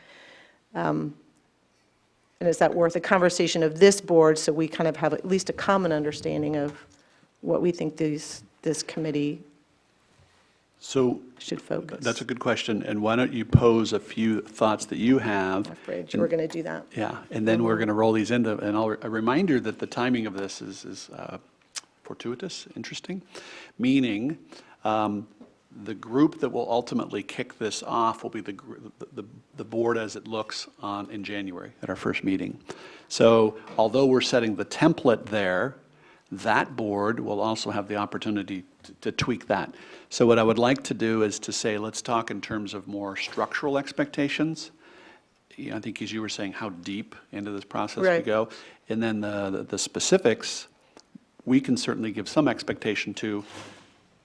And is that worth a conversation of this board so we kind of have at least a common understanding of what we think this committee should focus? That's a good question, and why don't you pose a few thoughts that you have? I'm afraid you were going to do that. Yeah, and then we're going to roll these into, and a reminder that the timing of this is fortuitous, interesting, meaning the group that will ultimately kick this off will be the board as it looks in January at our first meeting. So although we're setting the template there, that board will also have the opportunity to tweak that. So what I would like to do is to say, let's talk in terms of more structural expectations. You know, I think as you were saying, how deep into this process we go. And then the specifics, we can certainly give some expectation to,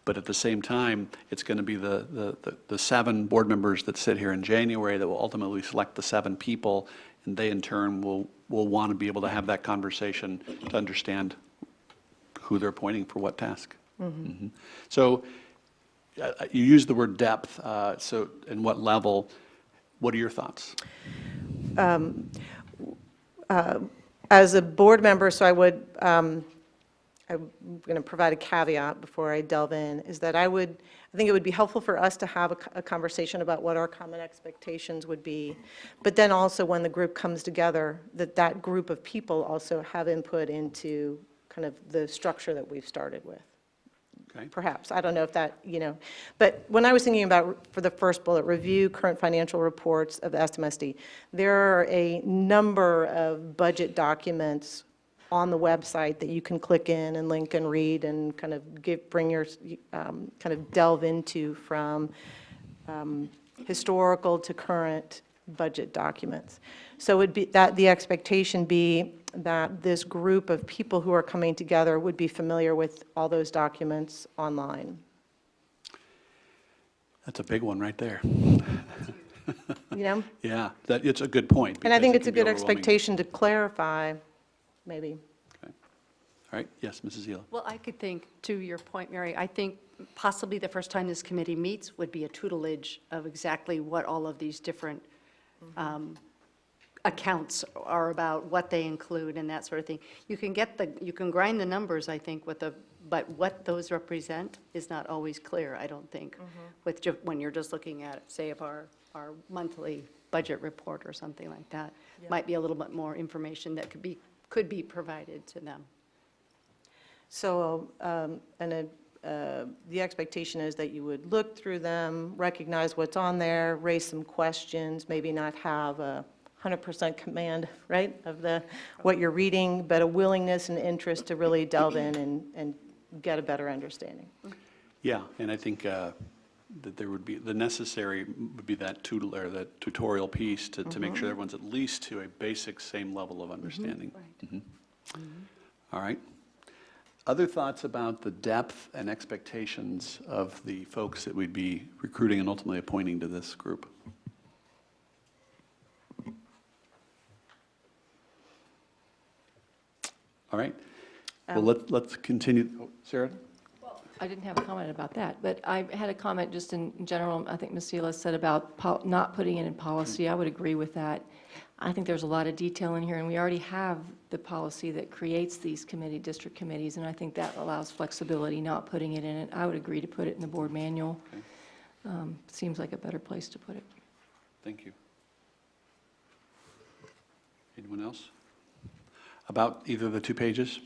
but at the same time, it's going to be the 7 board members that sit here in January that will ultimately select the 7 people, and they in turn will want to be able to have that conversation to understand who they're appointing for what task. Mm-hmm. Mm-hmm. So you used the word depth, so in what level, what are your thoughts? As a board member, so I would, I'm going to provide a caveat before I delve in, is that I think it would be helpful for us to have a conversation about what our common expectations would be, but then also when the group comes together, that group of people also have input into kind of the structure that we've started with. Okay. Perhaps, I don't know if that, you know, but when I was thinking about, for the first bullet, review current financial reports of the SMSD, there are a number of budget documents on the website that you can click in and link and read and kind of bring your, kind of delve into, from historical to current budget documents. So would be that the expectation be that this group of people who are coming together would be familiar with all those documents online. That's a big one right there. You know? Yeah, it's a good point. And I think it's a can be good overwhelming. expectation to clarify, maybe. Okay. All right, yes, Mrs. Zila. Well, I could think, to your point, Mary, I think possibly the first time this committee meets would be a tutelage of exactly what all of these different accounts are about, what they include and that sort of thing. You can grind the numbers, I think, but what those represent is not always clear, I don't think, when you're just looking at, say, of our monthly budget report or something like that. Might be a little bit more information that could be provided to them. So the expectation is that you would look through them, recognize what's on there, raise some questions, maybe not have a 100% command, right, of what you're reading, but a willingness and interest to really delve in and get a better understanding. Yeah, and I think that there would be, the necessary would be that tutorial piece to make sure everyone's at least to a basic same level of understanding. All right. Other thoughts about the depth and expectations of the folks that we'd be recruiting and ultimately appointing to this group? All right. Well, let's continue. Oh, Sarah? I didn't have a comment about that, but I had a comment just in general. I think Ms. Seela said about not putting it in policy. I would agree with that. I think there's a lot of detail in here, and we already have the policy that creates these district committees, and I think that allows flexibility, not putting it in it. I would agree to put it in the board manual. Okay. Seems like a better place to put it. Thank you. Anyone else? About either of the 2 pages?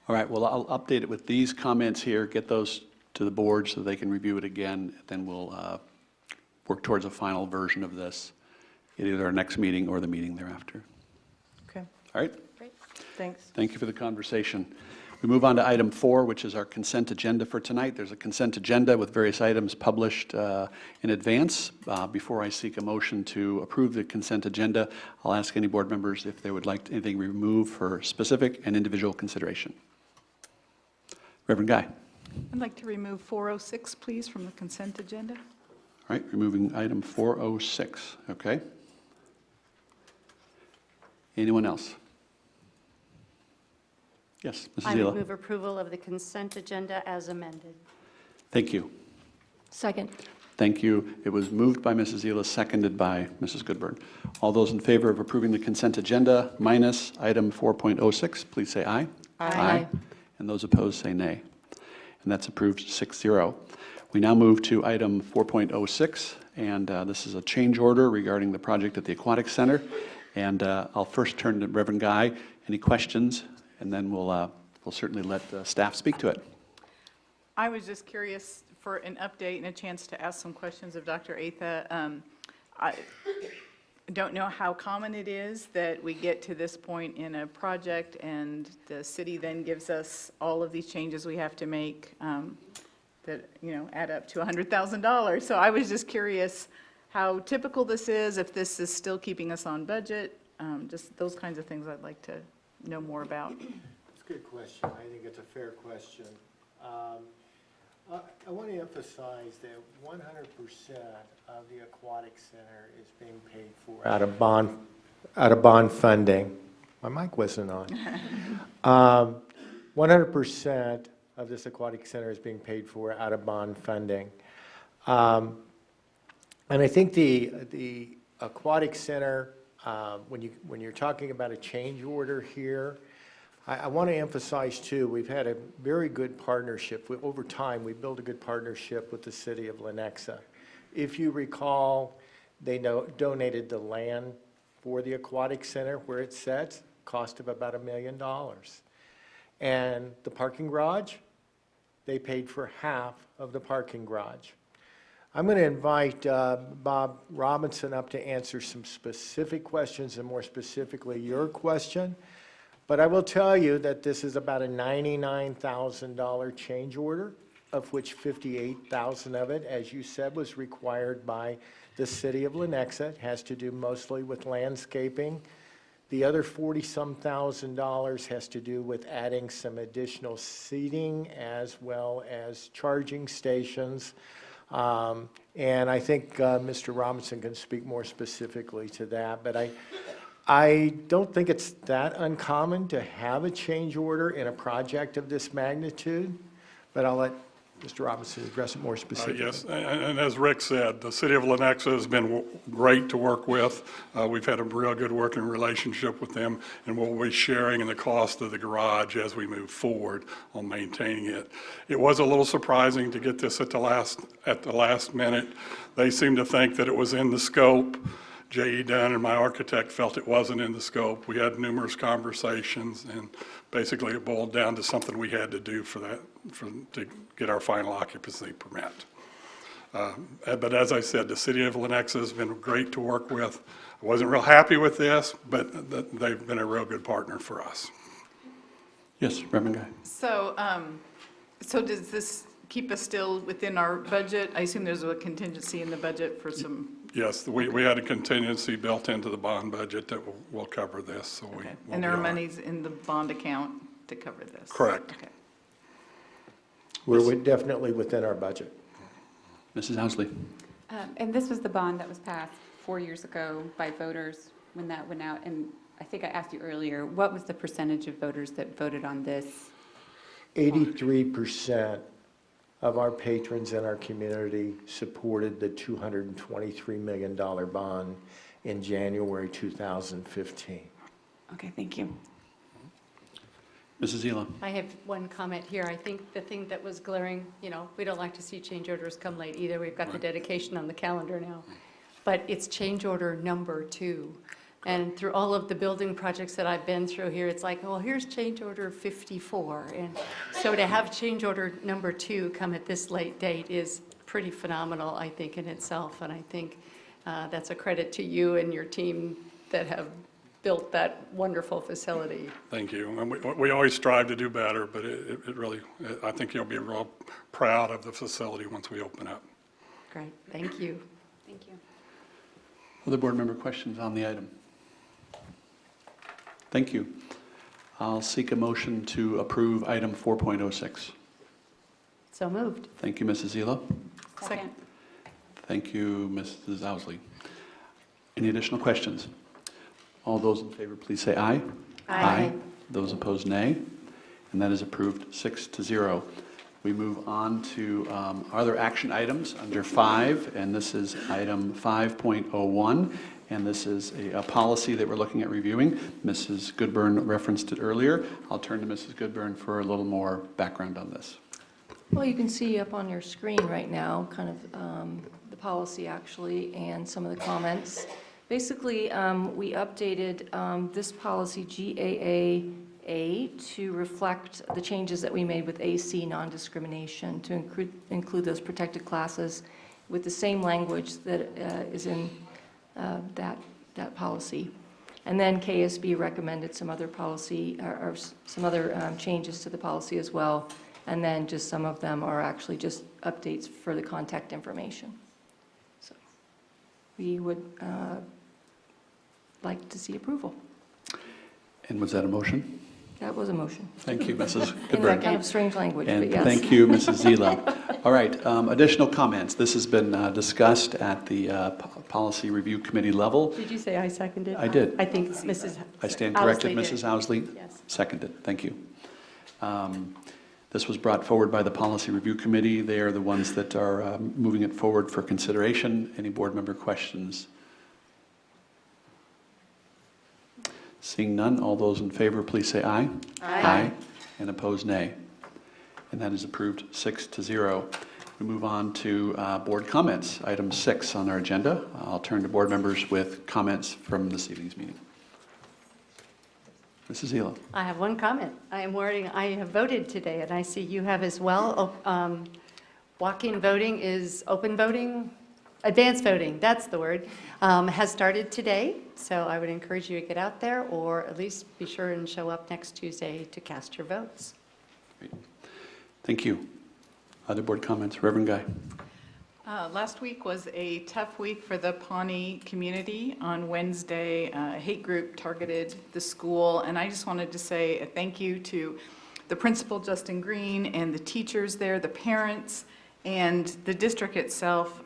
All right, well, I'll update it with these comments here, get those to the board so they can review it again, then we'll work towards a final version of this at either our next meeting or the meeting thereafter. Okay. All right? Great. Thanks. Thank you for the conversation. We move on to item 4, which is our consent agenda for tonight. There's a consent agenda with various items published in advance. Before I seek a motion to approve the consent agenda, I'll ask any board members if they would like anything removed for specific and individual consideration. Reverend Guy. I'd like to remove 406, please, from the consent agenda. All right, removing item 406, okay. Anyone else? Yes, Mrs. I would Zila. move approval of the consent agenda as amended. Thank you. Second. Thank you. It was moved by Mrs. Zila, seconded by Mrs. Goodburn. All those in favor of approving the consent agenda minus item 4.06, please say aye. Aye. And those opposed say nay. And that's approved 6-0. We now move to item 4.06, and this is a change order regarding the project at the Aquatic Center. And I'll first turn to Reverend Guy. Any questions? And then we'll certainly let the staff speak to it. I was just curious for an update and a chance to ask some questions of Dr. Atha. I don't know how common it is that we get to this point in a project and the city then gives us all of these changes we have to make that, add up to $100,000. So I was just curious how typical this is, if this is still keeping us on budget, just those kinds of things I'd like to know more about. It's a good question. I think it's a fair question. I want to emphasize that 100% of the Aquatic Center is being paid for out of bond funding. My mic wasn't on. 100% of this Aquatic Center is being paid for out of bond funding. And I think the Aquatic Center, when you're talking about a change order here, I want to emphasize too, we've had a very good partnership. Over time, we built a good partnership with the city of Lenexa. If you recall, they donated the land for the Aquatic Center where it sits, cost of about $1 million. And the parking garage, they paid for half of the parking garage. I'm going to invite Bob Robinson up to answer some specific questions, and more specifically your question. But I will tell you that this is about a $99,000 change order, of which $58,000 of it, as you said, was required by the city of Lenexa. It has to do mostly with landscaping. The other $40-some thousand has to do with adding some additional seating as well as charging stations. And I think Mr. Robinson can speak more specifically to that. But I don't think it's that uncommon to have a change order in a project of this magnitude, but I'll let Mr. Robinson address it more specifically. Yes, and as Rick said, the city of Lenexa has been great to work with. We've had a real good working relationship with them, and we'll be sharing in the cost of the garage as we move forward on maintaining it. It was a little surprising to get this at the last minute. They seemed to think that it was in the scope. J.E. Dunn and my architect felt it wasn't in the scope. We had numerous conversations, and basically it boiled down to something we had to do to get our final occupancy permit. But as I said, the city of Lenexa has been great to work with. I wasn't real happy with this, but they've been a real good partner for us. Yes, Reverend Guy. So, so does this keep us still within our budget? I assume there's a contingency in the budget for some. Yes, we had a contingency built into the bond budget that will cover this, so we. Okay. And there are monies in the bond account to cover this? Correct. Okay. We're definitely within our budget. Mrs. Housley. And this was the bond that was passed 4 years ago by voters when that went out. And I think I asked you earlier, what was the percentage of voters that voted on this? 83% of our patrons in our community supported the $223 million bond in January 2015. Okay, thank you. Mrs. Elam. I have one comment here. I think the thing that was glaring, we don't like to see change orders come late either. We've got the dedication on the calendar now. But it's change order number 2. And through all of the building projects that I've been through here, it's like, well, here's change order 54. And so to have change order number 2 come at this late date is pretty phenomenal, I think, in itself. And I think that's a credit to you and your team that have built that wonderful facility. Thank you. And we always strive to do better, but it really, I think you'll be real proud of the facility once we open up. Great, thank you. Thank you. Other board member questions on the item? Thank you. I'll seek a motion to approve item 4.06. So moved. Thank you, Mrs. Zila. Second. Thank you, Mrs. Owsley. Any additional questions? All those in favor, please say aye. Aye. Those opposed, nay. And that is approved 6-0. We move on to other action items under 5, and this is item 5.01, and this is a policy that we're looking at reviewing. Mrs. Goodburn referenced it earlier. I'll turn to Mrs. Goodburn for a little more background on this. Well, you can see up on your screen right now, kind of the policy actually, and some of the comments. Basically, we updated this policy GAA to reflect the changes that we made with AC non-discrimination to include those protected classes with the same language that is in that policy. And then KSB recommended some other policy or some other changes to the policy as well. And then just some of them are actually just updates for the contact information. So we would like to see approval. And was that a motion? That was a motion. Thank you, Mrs. In Goodburn. that kind of strange language, but And yes. thank you, Mrs. Zila. All right, additional comments. This has been discussed at the Policy Review Committee level. Did you say I seconded? I did. I think it's Mrs. I stand corrected, Owsley did. Mrs. Owsley. Yes. Seconded. Thank you. This was brought forward by the Policy Review Committee. They are the ones that are moving it forward for consideration. Any board member questions? Seeing none, all those in favor, please say aye. Aye. And opposed, nay. And that is approved 6-0. We move on to board comments, item 6 on our agenda. I'll turn to board members with comments from this evening's meeting. Mrs. Zila. I have one comment. I have voted today, and I see you have as well. Walk-in voting is open voting, advanced voting, that's the word, has started today. So I would encourage you to get out there, or at least be sure and show up next Tuesday to cast your votes. Great. Thank you. Other board comments? Reverend Guy. Last week was a tough week for the Pawnee community. On Wednesday, a hate group targeted the school, and I just wanted to say a thank you to the principal, Justin Green, and the teachers there, the parents, and the district itself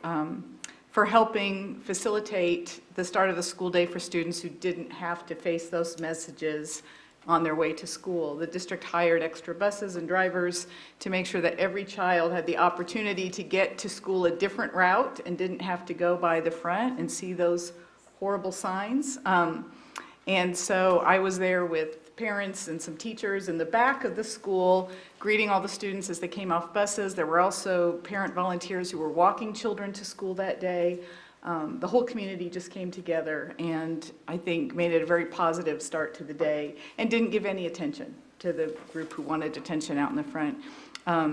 for helping facilitate the start of the school day for students who didn't have to face those messages on their way to school. The district hired extra buses and drivers to make sure that every child had the opportunity to get to school a different route and didn't have to go by the front and see those horrible signs. And so I was there with parents and some teachers in the back of the school greeting all the students as they came off buses. There were also parent volunteers who were walking children to school that day. the whole community just came together and I think made it a very positive start to the day and didn't give any attention to the group who wanted attention out in the front.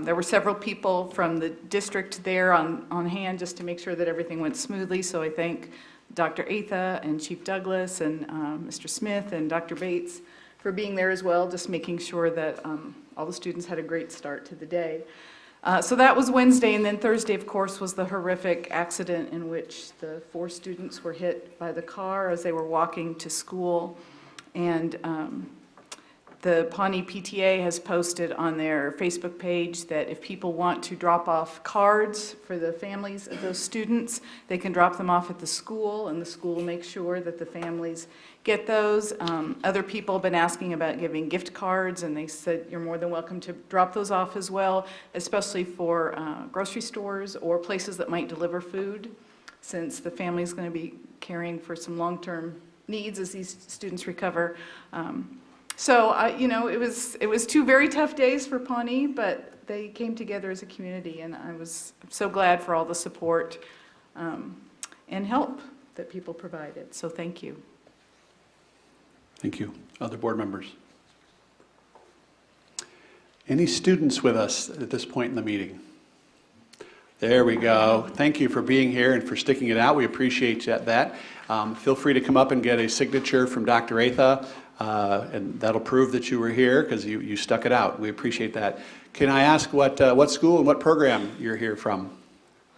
There were several people from the district there on hand just to make sure that everything went smoothly, so I thank Dr. Atha and Chief Douglas and Mr. Smith and Dr. Bates for being there as well, just making sure that all the students had a great start to the day. So that was Wednesday, and then Thursday, of course, was the horrific accident in which the 4 students were hit by the car as they were walking to school. And the Pawnee PTA has posted on their Facebook page that if people want to drop off cards for the families of those students, they can drop them off at the school, and the school will make sure that the families get those. Other people have been asking about giving gift cards, and they said you're more than welcome to drop those off as well, especially for grocery stores or places that might deliver food, since the family's going to be caring for some long-term needs as these students recover. You know, it was 2 very tough days for Pawnee, but they came together as a community, and I was so glad for all the support and help that people provided. So thank you. Thank you. Other board members? Any students with us at this point in the meeting? There we go. Thank you for being here and for sticking it out. We appreciate that. Feel free to come up and get a signature from Dr. Atha, and that'll prove that you were here because you stuck it out. We appreciate that. Can I ask what school and what program you're here from?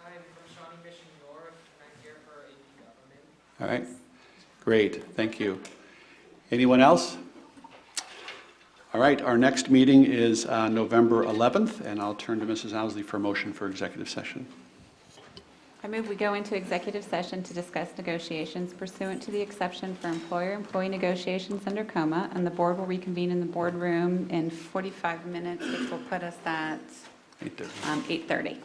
I'm from Shawnee Mission North, and I'm here for AP Government. All right. Great. Thank you. Anyone else? All right. Our next meeting is November 11th, and I'll turn to Mrs. Owsley for a motion for executive session. I move we go into executive session to discuss negotiations pursuant to the exception for employer-employee negotiations under COMA, and the board will reconvene in the boardroom in 45 minutes, which will put us at 8:30.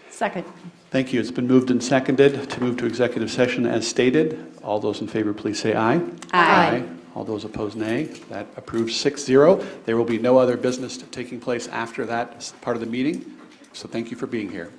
Second. Thank you. It's been moved and seconded to move to executive session as stated. All those in favor, please say aye. Aye. All those opposed, nay. That approves 6-0. There will be no other business taking place after that part of the meeting, so thank you for being here.